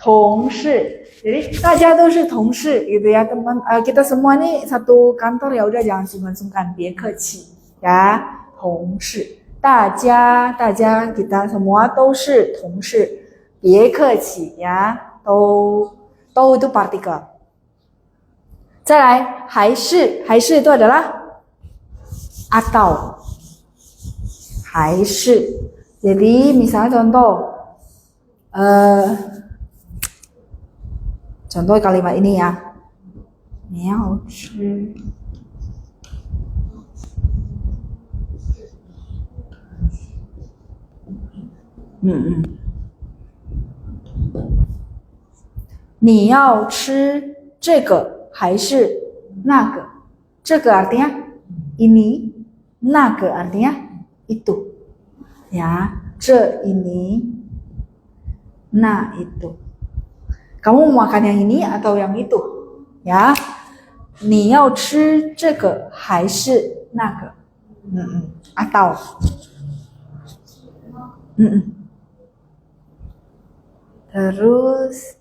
Speaker 2: 同事 jadi 大家都是同事 gitu ya teman. Kita semua nih satu kantor ya udah jangan sungkan-sungkan, 别客气 ya. 同事 大家 kita semua 都是同事 别客气 ya. 都 itu partikel. 再来还是 itu adalah atau 还是. Jadi misalnya contoh kalimat ini ya. 你要吃 你要吃这个还是那个? 这个 artinya ini, 那个 artinya itu. Ya, 这 ini, 那 itu. Kamu mau makan yang ini atau yang itu? Ya. 你要吃这个还是那个? Atau. Terus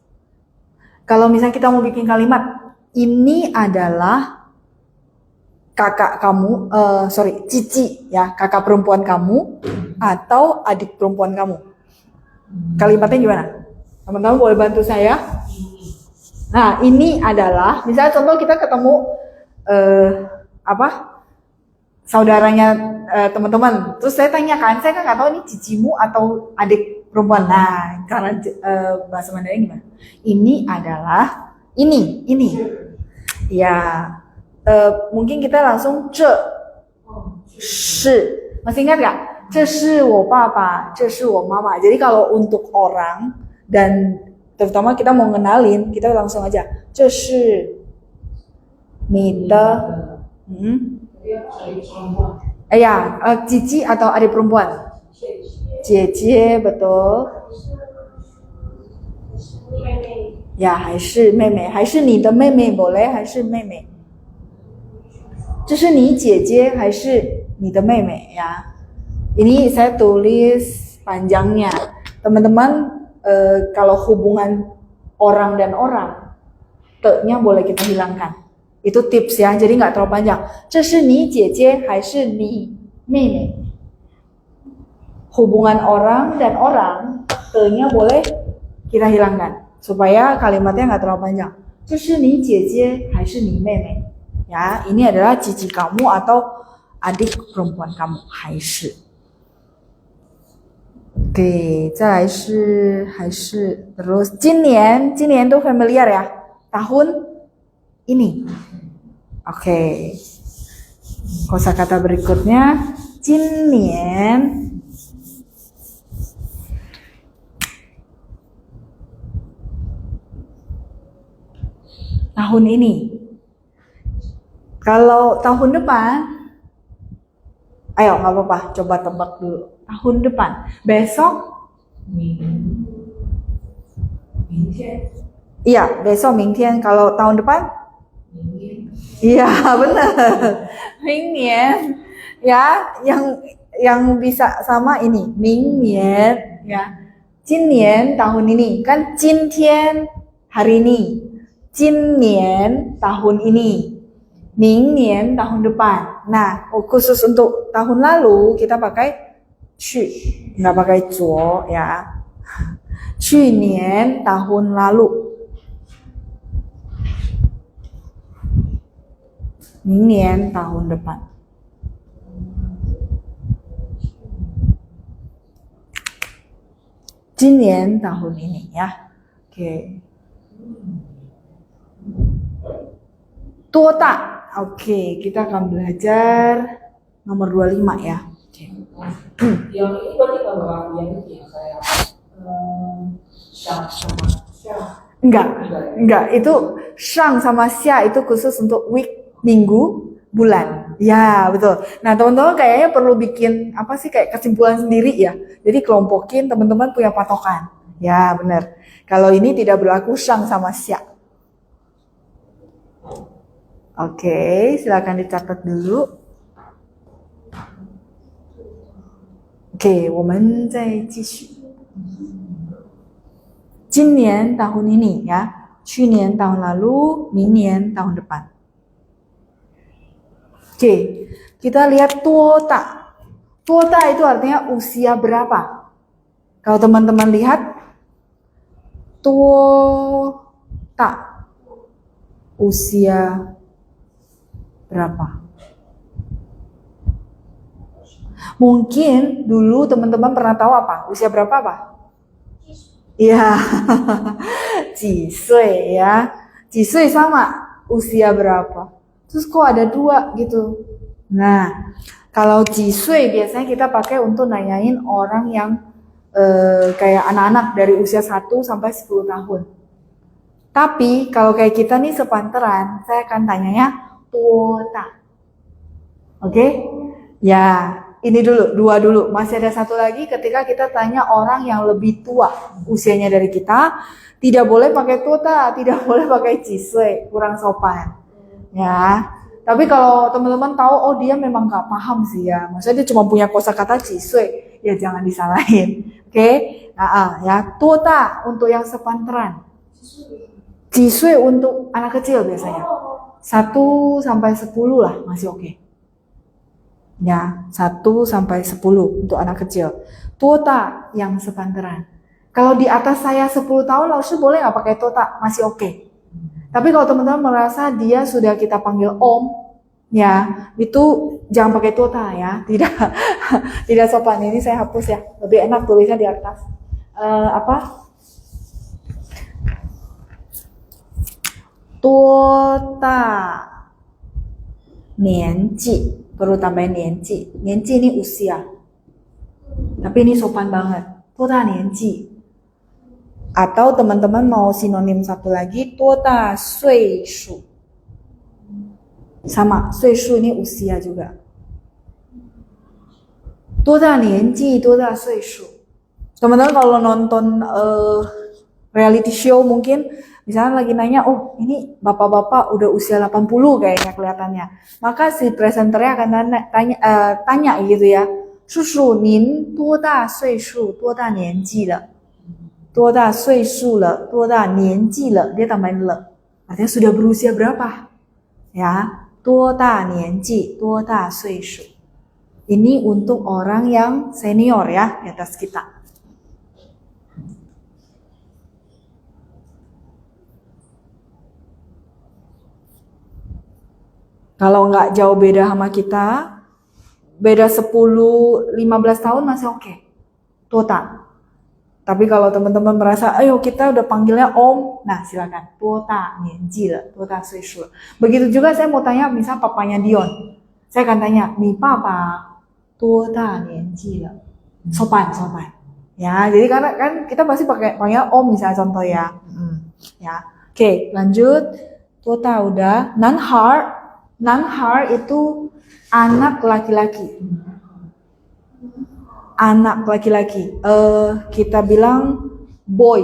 Speaker 2: Kalau misalnya kita mau bikin kalimat, ini adalah kakak kamu, cici ya, kakak perempuan kamu atau adik perempuan kamu. Kalimatnya gimana? Teman-teman boleh bantu saya? Nah, ini adalah, misalnya contoh kita ketemu saudaranya teman-teman. Terus saya tanyakan, saya kan nggak tahu ini cicimu atau adik perempuan. Nah, karena bahasa Mandarin gimana? Ini adalah ini. Ya, mungkin kita langsung masih ingat nggak? 这是我爸爸，这是我妈妈. Jadi kalau untuk orang dan terutama kita mau ngenalin, kita langsung aja 这是你的cici atau adik perempuan? 姐姐 betul. Ya, 还是妹妹，还是你的妹妹 boleh, 还是妹妹？这是你姐姐还是你的妹妹ya? Ini saya tulis panjangnya. Teman-teman, kalau hubungan orang dan orang, te-nya boleh kita hilangkan. Itu tips ya, jadi nggak terlalu panjang. 这是你姐姐还是你妹妹? Hubungan orang dan orang, te-nya boleh kita hilangkan supaya kalimatnya nggak terlalu panjang. 这是你姐姐还是你妹妹? Ya, ini adalah cici kamu atau adik perempuan kamu, 还是. Oke, 再来是还是 terus 今年都 familiar ya, tahun ini. Oke. Kosakata berikutnya 今年 tahun ini. Kalau tahun depan, ayo nggak apa-apa, coba tebak dulu. Tahun depan, besok? Iya, besok 明天. Kalau tahun depan? Iya, benar. 明年. Ya, yang bisa sama ini. 明年 ya. 今年 tahun ini. Kan 今天 hari ini. 今年 tahun ini. 明年 tahun depan. Nah, khusus untuk tahun lalu kita pakai 去, nggak pakai 昨 ya. 去年 tahun lalu. 明年 tahun depan. Jinian tahun ini ya. Oke. 多大? Oke, kita akan belajar nomor 25 ya.
Speaker 3: Yang ini berarti nggak berlaku yang ini ya, kayak syang sama syah.
Speaker 2: Enggak. Itu shang sama xia itu khusus untuk week, minggu, bulan. Ya, betul. Nah, teman-teman kayaknya perlu bikin apa sih kayak kesimpulan sendiri ya. Jadi kelompokin, teman-teman punya patokan. Ya, benar. Kalau ini tidak berlaku shang sama xia. Oke, silakan dicatat dulu. Oke, 我们再继续. 今年 tahun ini ya, 去年 tahun lalu, 明年 tahun depan. Oke, kita lihat 多大. 多大 itu artinya usia berapa. Kalau teman-teman lihat 多大 usia berapa? Mungkin dulu teman-teman pernah tahu apa? Usia berapa apa? Iya, 几岁 ya. 几岁 sama usia berapa. Terus kok ada dua gitu. Nah, kalau 几岁 biasanya kita pakai untuk nanyain orang yang kayak anak-anak dari usia 1 sampai 10 tahun. Tapi kalau kayak kita nih sepantaran, saya akan tanyanya 多大. Oke? Ya, ini dulu, 2 dulu. Masih ada satu lagi ketika kita tanya orang yang lebih tua usianya dari kita, tidak boleh pakai 多大, tidak boleh pakai 几岁, kurang sopan. Ya. Tapi kalau teman-teman tahu, oh dia memang gak paham sih ya. Maksudnya dia cuma punya kosakata 几岁, ya jangan disalahin. Oke? Nah, ya, 多大 untuk yang sepantaran. Jisui untuk anak kecil biasanya. 1 sampai 10 lah masih oke. Ya, 1 sampai 10 untuk anak kecil. Tuota yang sepantaran. Kalau di atas saya 10 tahun, langsung boleh nggak pakai tuota? Masih oke. Tapi kalau teman-teman merasa dia sudah kita panggil om, ya, itu jangan pakai tuota ya. Tidak tidak sopan. Ini saya hapus ya. Lebih enak tulisnya di atas. Apa? Tuota. Nianji. Perlu tambahin nianji. Nianji ini usia. Tapi ini sopan banget. Tuota nianji. Atau teman-teman mau sinonim satu lagi, tuota sui shu. Sama, sui shu ini usia juga. Tuota nianji, tuota sui shu. Teman-teman kalau nonton reality show mungkin misalnya lagi nanya, oh ini bapak-bapak udah usia 80 kayaknya kelihatannya. Maka si presenternya akan tanya gitu ya. Sushu, nin tuoda sui shu, tuoda nianji le. Tuoda sui shu le, tuoda nianji le. Dia tambahin le. Artinya sudah berusia berapa? Ya, tuoda nianji, tuoda sui shu. Ini untuk orang yang senior ya, di atas kita. Kalau nggak jauh beda sama kita, beda 10-15 tahun masih oke. Tuota. Tapi kalau teman-teman merasa, ayo kita udah panggilnya om, nah silakan. Tuota, nianji le, tuota sui shu. Begitu juga saya mau tanya, misal papanya Dion. Saya akan tanya, ni papa, tuota nianji le. Sopan. Ya, jadi karena kan kita pasti panggil om misalnya contoh ya. Ya. Oke, lanjut. Tuota udah. Nanhar itu anak laki-laki. Anak laki-laki. Kita bilang boy.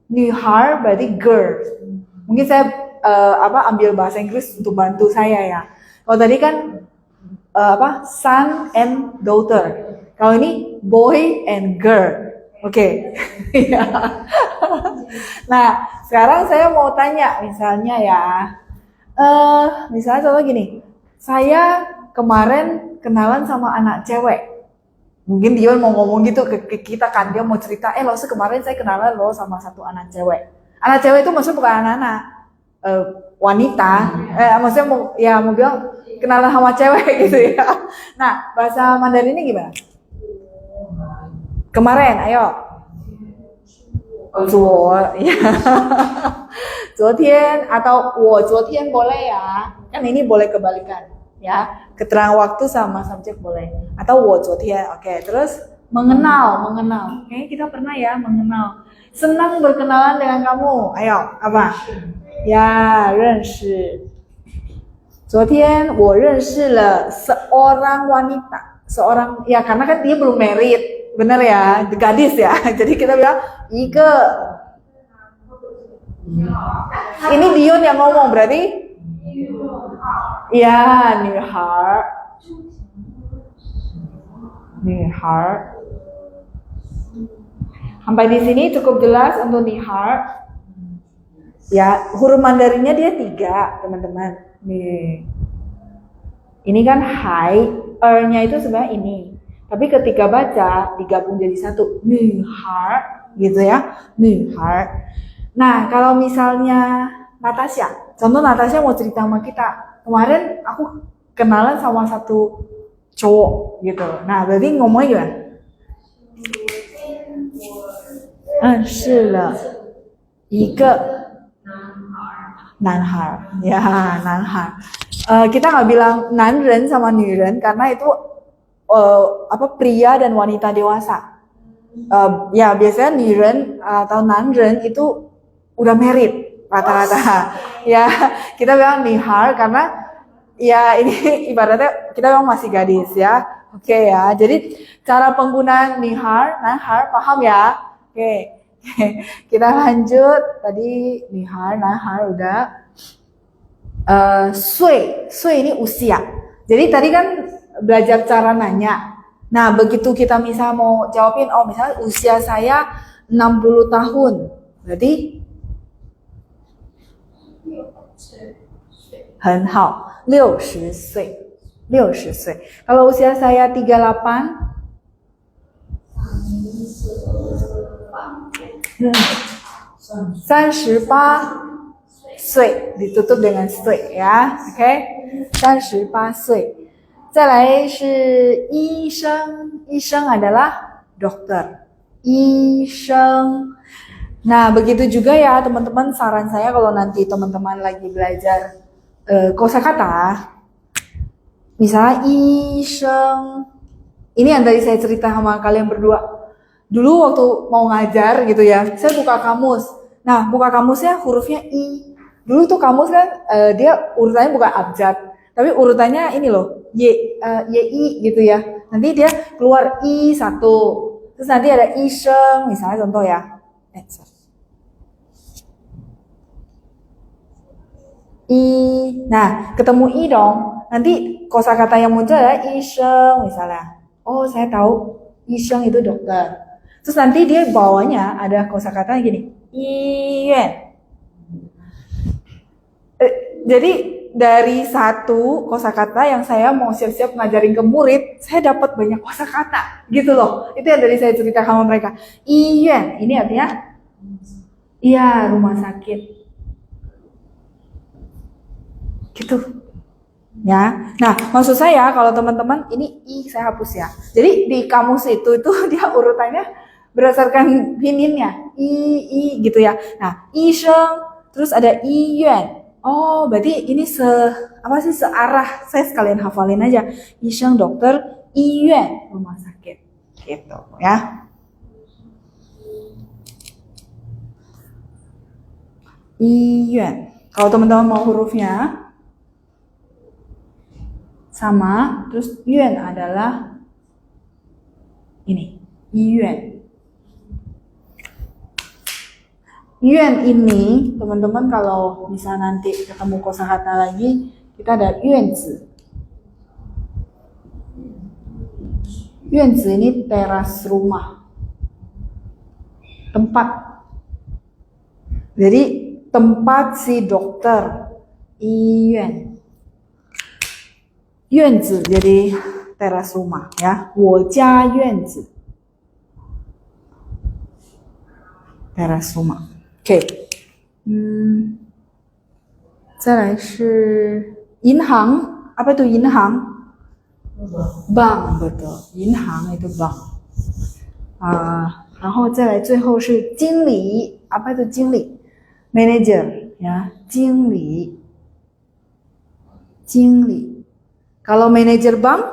Speaker 2: Nihar berarti girl. Mungkin saya ambil bahasa Inggris untuk bantu saya ya. Kalau tadi kan son and daughter. Kalau ini boy and girl. Oke. Nah, sekarang saya mau tanya misalnya ya. Misalnya contoh gini, saya kemarin kenalan sama anak cewek. Mungkin dia mau ngomong gitu ke kita kan, dia mau cerita, lo kemarin saya kenalan lo sama satu anak cewek. Anak cewek itu maksudnya bukan anak-anak, wanita. Maksudnya mau bilang kenalan sama cewek gitu ya. Nah, bahasa Mandarinnya gimana? Kemarin, ayo. Ya. 昨天 atau 我昨天 boleh ya. Kan ini boleh kebalikan ya. Keterangan waktu sama subjek boleh. Atau 我昨天. Oke, terus mengenal. Kayaknya kita pernah ya mengenal. Senang berkenalan dengan kamu. Ayo, apa? Ya, 认识. 昨天我认识了 seorang wanita. Seorang, ya karena kan dia belum married. Bener ya, gadis ya. Jadi kita bilang, 一个. Ini Dion yang ngomong berarti? Ya, nihar. Sampai di sini cukup jelas untuk nihar. Ya, huruf Mandarinnya dia 3, teman-teman. Nih. Ini kan hai, nya itu sebenarnya ini. Tapi ketika baca digabung jadi satu, nihar, gitu ya, nihar. Nah, kalau misalnya Natasha, contoh Natasha mau cerita sama kita, kemarin aku kenalan sama satu cowok gitu. Nah, berarti ngomongnya gimana? 是了一个男孩. Ya, 男孩. Kita nggak bilang nanren sama niren karena itu pria dan wanita dewasa. Ya, biasanya niren atau nanren itu udah married rata-rata. Ya, kita bilang nihar karena ya ini ibaratnya kita memang masih gadis ya. Oke ya. Jadi cara penggunaan nihar, nahar paham ya? Oke. Kita lanjut. Tadi nihar, nahar udah. Sui ini usia. Jadi tadi kan belajar cara nanya. Nah, begitu kita misal mau jawabin, oh misalnya usia saya 60 tahun. Berarti 很好，60岁，60岁。Kalau usia saya 38, 38岁 ditutup dengan 岁 ya, oke? 38岁。再来是医生，医生adalah dokter. 医生。Nah, begitu juga ya teman-teman, saran saya kalau nanti teman-teman lagi belajar kosakata, misalnya iseng, ini yang tadi saya cerita sama kalian berdua. Dulu waktu mau ngajar gitu ya, saya buka kamus. Nah, buka kamusnya hurufnya I. Dulu tuh kamus kan dia urutannya bukan abjad, tapi urutannya ini loh, YI gitu ya. Nanti dia keluar I satu, terus nanti ada iseng, misalnya contoh ya. Nah ketemu I dong, nanti kosakata yang muncul adalah iseng misalnya. Oh saya tahu iseng itu dokter. Terus nanti dia bawahnya ada kosakata gini, iyuan. Jadi dari satu kosakata yang saya mau siap-siap ngajarin ke murid, saya dapat banyak kosakata gitu loh. Itu yang dari saya cerita sama mereka. Iyuan ini artinya iya rumah sakit. Gitu ya. Nah maksud saya kalau teman-teman ini I saya hapus ya. Jadi di kamus itu dia urutannya berdasarkan pininnya I gitu ya. Nah iseng terus ada iyuan. Oh berarti ini searah. Saya sekalian hafalin aja. Iseng dokter, iyuan rumah sakit gitu ya. Iyuan. Kalau teman-teman mau hurufnya sama, terus yuan adalah ini, yuan. Yuan ini, teman-teman kalau bisa nanti ketemu kosakata lagi, kita ada yuanzi. Yuanzi ini teras rumah, tempat. Jadi tempat si dokter, yuan. 院子 jadi teras rumah ya. 我家院子 teras rumah. Oke. 再来是银行. Apa itu 银行? Bank, betul. 银行 itu bank. 然后再来最后是经理. Apa itu 经理? Manager ya, 经理. 经理. Kalau manajer bank,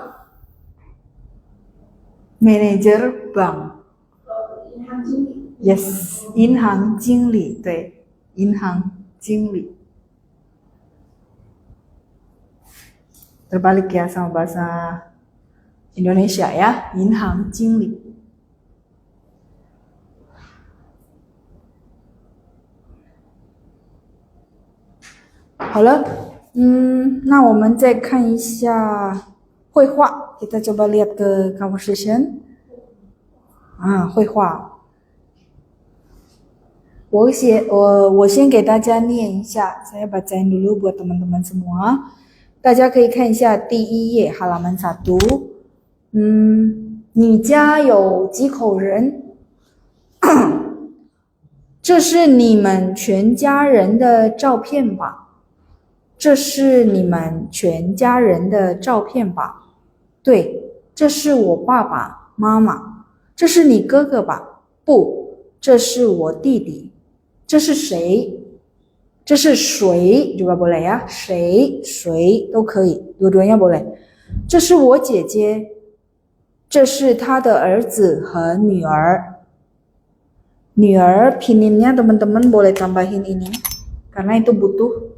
Speaker 2: yes, 银行经理, 对，银行经理. Terbalik ya sama bahasa Indonesia ya, 银行经理. Halo. 那我们再看一下绘画 kita coba lihat ke conversation. 绘画 我先给大家念一下 saya bacain dulu buat teman-teman semua. 大家可以看一下第一页 halaman 1. 你家有几口人？这是你们全家人的照片吧？这是你们全家人的照片吧？对，这是我爸爸妈妈。这是你哥哥吧？不，这是我弟弟。这是谁？这是谁 juga boleh ya， 谁都可以 dua-duanya boleh。这是我姐姐，这是她的儿子和女儿。女儿 pininnya teman-teman boleh tambahin ini karena itu butuh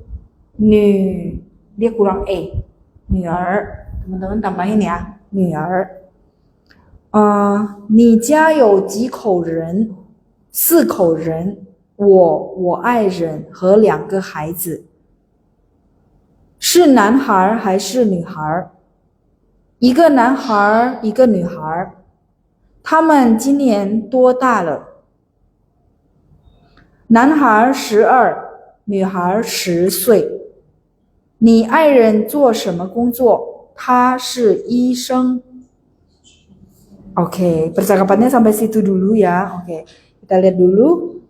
Speaker 2: dia kurang e. 女儿 teman-teman tambahin ya, 女儿。你家有几口人？4口人，我爱人和2个孩子。是男孩还是女孩？一个男孩，一个女孩。他们今年多大了？男孩12，女孩10岁。你爱人做什么工作？他是医生。Oke, percakapannya sampai situ dulu ya. Oke, kita lihat dulu.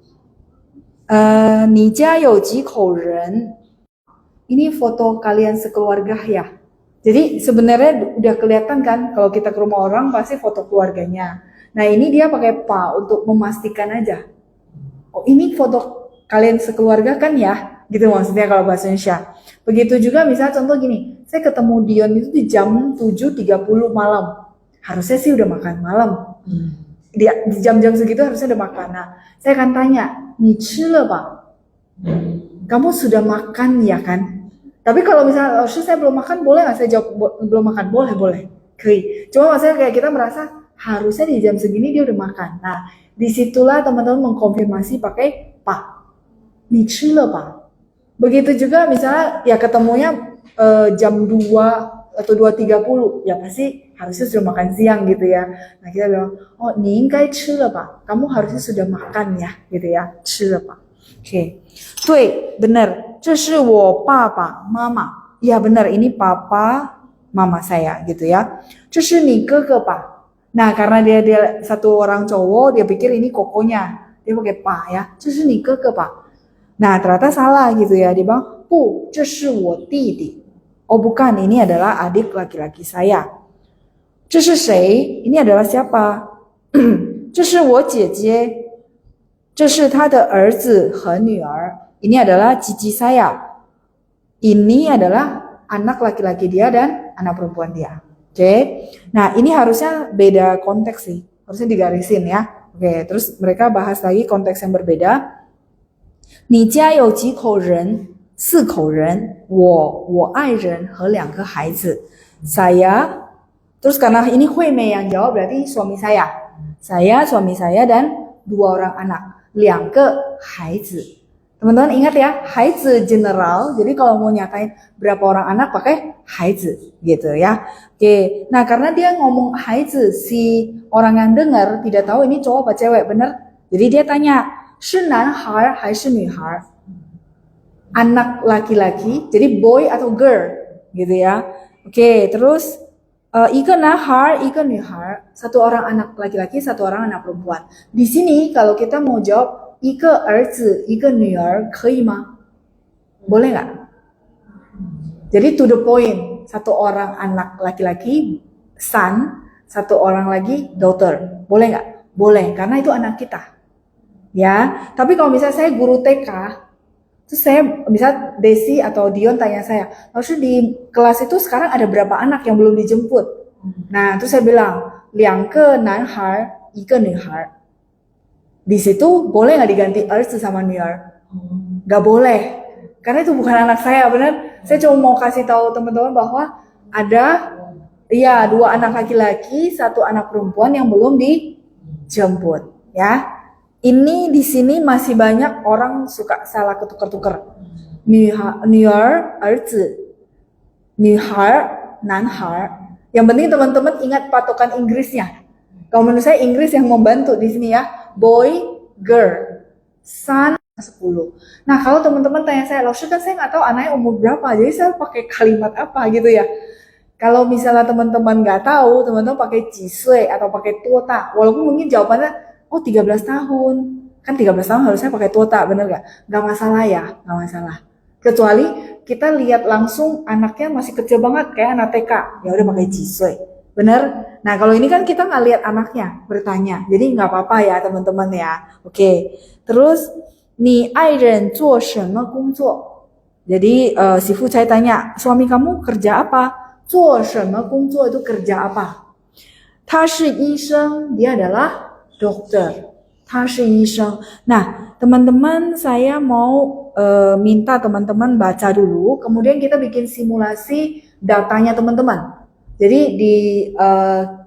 Speaker 2: 你家有几口人？ Ini foto kalian sekeluarga ya. Jadi sebenarnya udah kelihatan kan kalau kita ke rumah orang pasti foto keluarganya. Nah ini dia pakai pa untuk memastikan aja. Oh ini foto kalian sekeluarga kan ya? Gitu maksudnya kalau bahasa Indonesia. Begitu juga misalnya contoh gini. Saya ketemu Dion itu di jam 7.30 malam. Harusnya sih udah makan malam. Di jam-jam segitu harusnya udah makan. Nah saya akan tanya. 你吃了吧? Kamu sudah makan ya kan? Tapi kalau misalnya saya belum makan, boleh nggak saya jawab belum makan? Boleh. Keri. Cuma maksudnya kayak kita merasa harusnya di jam segini dia udah makan. Nah, disitulah teman-teman mengkonfirmasi pakai pak. 你吃了吧? Begitu juga misalnya ya ketemunya jam 2 atau 2.30, ya pasti harusnya sudah makan siang gitu ya. Nah kita bilang, oh 你应该吃了吧? Kamu harusnya sudah makan ya, gitu ya. 吃了吧? Oke. 对, benar. 这是我爸爸妈妈. Ya benar, ini papa mama saya gitu ya. 这是你哥哥吧? Nah karena dia satu orang cowok, dia pikir ini kokonya. Dia pakai pa ya. 这是你哥哥吧? Nah ternyata salah gitu ya. Dia bilang, 不，这是我弟弟. Oh bukan, ini adalah adik laki-laki saya. 这是谁? Ini adalah siapa? 这是我姐姐. 这是她的儿子和女儿. Ini adalah cici saya. Ini adalah anak laki-laki dia dan anak perempuan dia. Oke. Nah, ini harusnya beda konteks sih. Harusnya digarisin ya. Oke, terus mereka bahas lagi konteks yang berbeda. 你家有几口人? 4口人, 我爱人和2个孩子. Saya, terus karena ini Hui Mei yang jawab berarti suami saya. Saya, suami saya dan 2 orang anak. 2个孩子. Teman-teman ingat ya, 孩子 general. Jadi kalau mau nyatain berapa orang anak pakai 孩子gitu ya. Oke, nah karena dia ngomong 孩子, si orang yang dengar tidak tahu ini cowok apa cewek, bener? Jadi dia tanya, 是男孩还是女孩? Anak laki-laki, jadi boy atau girl gitu ya. Oke, terus 一个男孩一个女孩, 1 orang anak laki-laki, 1 orang anak perempuan. Di sini kalau kita mau jawab 一个儿子一个女儿可以吗? Boleh nggak? Jadi to the point, 1 orang anak laki-laki son, 1 orang lagi daughter. Boleh nggak? Boleh, karena itu anak kita. Ya, tapi kalau misalnya saya guru TK, terus saya bisa Desi atau Dion tanya saya, lalu di kelas itu sekarang ada berapa anak yang belum dijemput? Nah, terus saya bilang, 2个男孩1个女孩. Di situ boleh nggak diganti 儿子 sama 女儿? Nggak boleh, karena itu bukan anak saya, benar? Saya cuma mau kasih tahu teman-teman bahwa ada 2 anak laki-laki, 1 anak perempuan yang belum dijemput, ya. Ini di sini masih banyak orang suka salah ketukar-tukar. 女儿, 儿子, 女孩, 男孩. Yang penting teman-teman ingat patokan Inggrisnya. Kalau menurut saya Inggris yang membantu di sini ya. Boy, girl, son, 10. Nah kalau teman-teman tanya saya, lalu kan saya nggak tahu anaknya umur berapa, jadi saya pakai kalimat apa gitu ya. Kalau misalnya teman-teman nggak tahu, teman-teman pakai 几岁 atau pakai 多大, walaupun mungkin jawabannya oh 13 tahun. Kan 13 tahun harusnya pakai tuota, bener gak? Gak masalah ya, gak masalah. Kecuali kita lihat langsung anaknya masih kecil banget, kayak anak TK. Ya udah pakai 几岁. Bener? Nah kalau ini kan kita gak lihat anaknya, bertanya. Jadi gak apa-apa ya teman-teman ya. Oke. Terus, 你爱人做什么工作? Jadi si Fu saya tanya, suami kamu kerja apa? 做什么工作 itu kerja apa? 他是医生, dia adalah dokter. 他是医生. Nah, teman-teman saya mau minta teman-teman baca dulu, kemudian kita bikin simulasi datanya teman-teman. Jadi di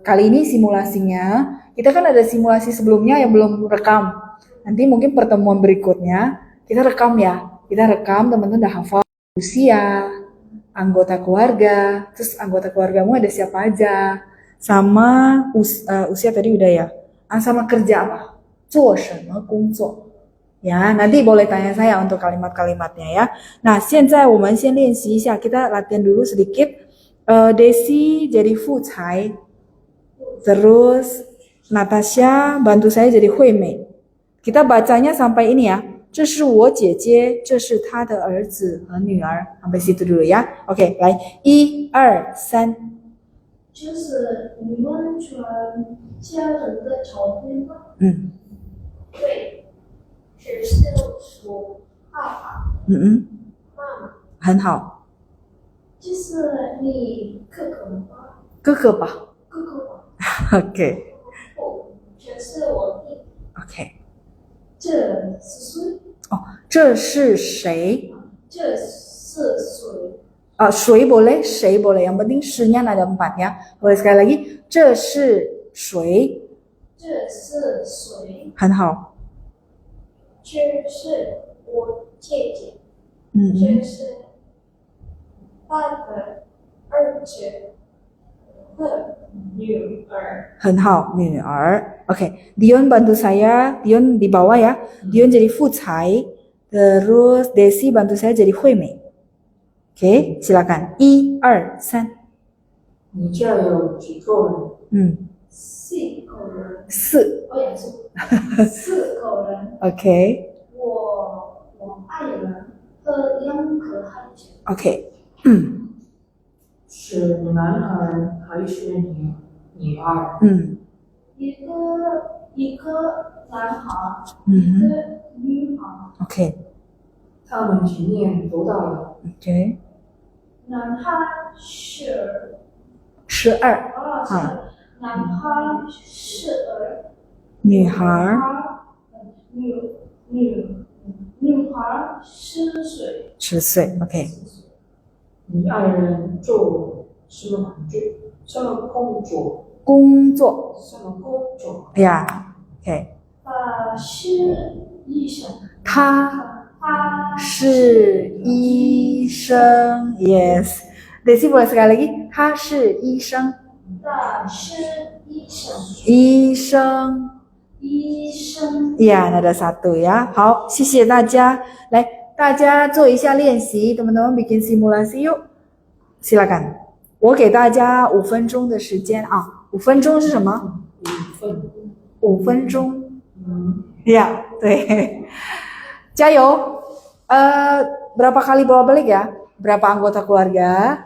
Speaker 2: kali ini simulasinya, kita kan ada simulasi sebelumnya yang belum rekam. Nanti mungkin pertemuan berikutnya kita rekam ya. Kita rekam, teman-teman udah hafal usia, anggota keluarga, terus anggota keluargamu ada siapa aja, sama usia tadi udah ya. Sama kerja apa? 做什么工作? Ya, nanti boleh tanya saya untuk kalimat-kalimatnya ya. Nah, 现在我们先练习一下, kita latihan dulu sedikit. Desi jadi Fu Cai, terus Natasha bantu saya jadi Hui Mei. Kita bacanya sampai ini ya. 这是我姐姐，这是她的儿子和女儿。Sampai situ dulu ya. Oke, 来，1、2、3。
Speaker 1: 这是你们传家人的照片吗？
Speaker 2: 嗯
Speaker 1: 对，只是我爸爸
Speaker 2: 嗯
Speaker 1: 妈妈。
Speaker 2: 很好，
Speaker 1: 这是你哥哥吗？
Speaker 2: 哥哥吧。
Speaker 1: 哥哥吧。
Speaker 2: OK
Speaker 1: 不，这是我弟弟。
Speaker 2: OK。
Speaker 1: 这是谁？
Speaker 2: 哦，这是谁？
Speaker 1: 这是谁？
Speaker 2: 谁 boleh, 谁 boleh. Yang penting 是nya ada 4 ya. Boleh sekali lagi. 这是谁？
Speaker 1: 这是谁？
Speaker 2: 很好。
Speaker 1: 这是我姐姐。
Speaker 2: 嗯
Speaker 1: 这是他的儿子和女儿。
Speaker 2: 很好，女儿。Oke, Dion bantu saya. Dion di bawah ya. Dion jadi Fu Cai. Terus Desi bantu saya jadi Hui Mei. Oke, silakan. 1、2、3。
Speaker 3: 你这儿有几个人？
Speaker 1: 4个人。
Speaker 2: 4。
Speaker 1: 我也是4个人。
Speaker 2: OK
Speaker 1: 我爱人和2个孩子。
Speaker 2: OK。
Speaker 3: 是男孩还是女儿？
Speaker 1: 一个男孩，
Speaker 2: 嗯
Speaker 1: 一个女孩。
Speaker 2: OK
Speaker 3: 他们今年多大了？
Speaker 2: OK。
Speaker 1: 男孩是
Speaker 2: 12。
Speaker 1: 男孩12，
Speaker 2: 女孩
Speaker 1: 女孩10岁。
Speaker 2: 10岁。OK。
Speaker 3: 你爱人做什么工作？什么工作？
Speaker 2: 工作。
Speaker 3: 什么工作？
Speaker 2: 呀 OK。
Speaker 1: 他是医生。
Speaker 2: 他是医生。Yes。Desi boleh sekali lagi. 他是医生。
Speaker 1: 他是医生。
Speaker 2: 医生。
Speaker 1: 医生。
Speaker 2: Ya, ada 1 ya. 好，谢谢大家。来，大家做一下练习，teman-teman bikin simulasi yuk. Silakan. 我给大家5分钟的时间啊。5分钟是什么？5分钟。Ya, 对。加油。berapa kali bolak-balik ya? Berapa anggota keluarga?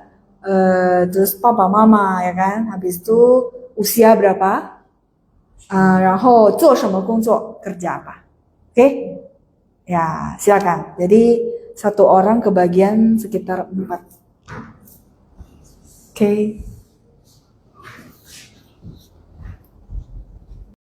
Speaker 2: Terus papa mama ya kan? Habis itu usia berapa? 然后做什么工作 kerja apa? Oke? Ya, silakan. Jadi 1 orang kebagian sekitar 4. Oke.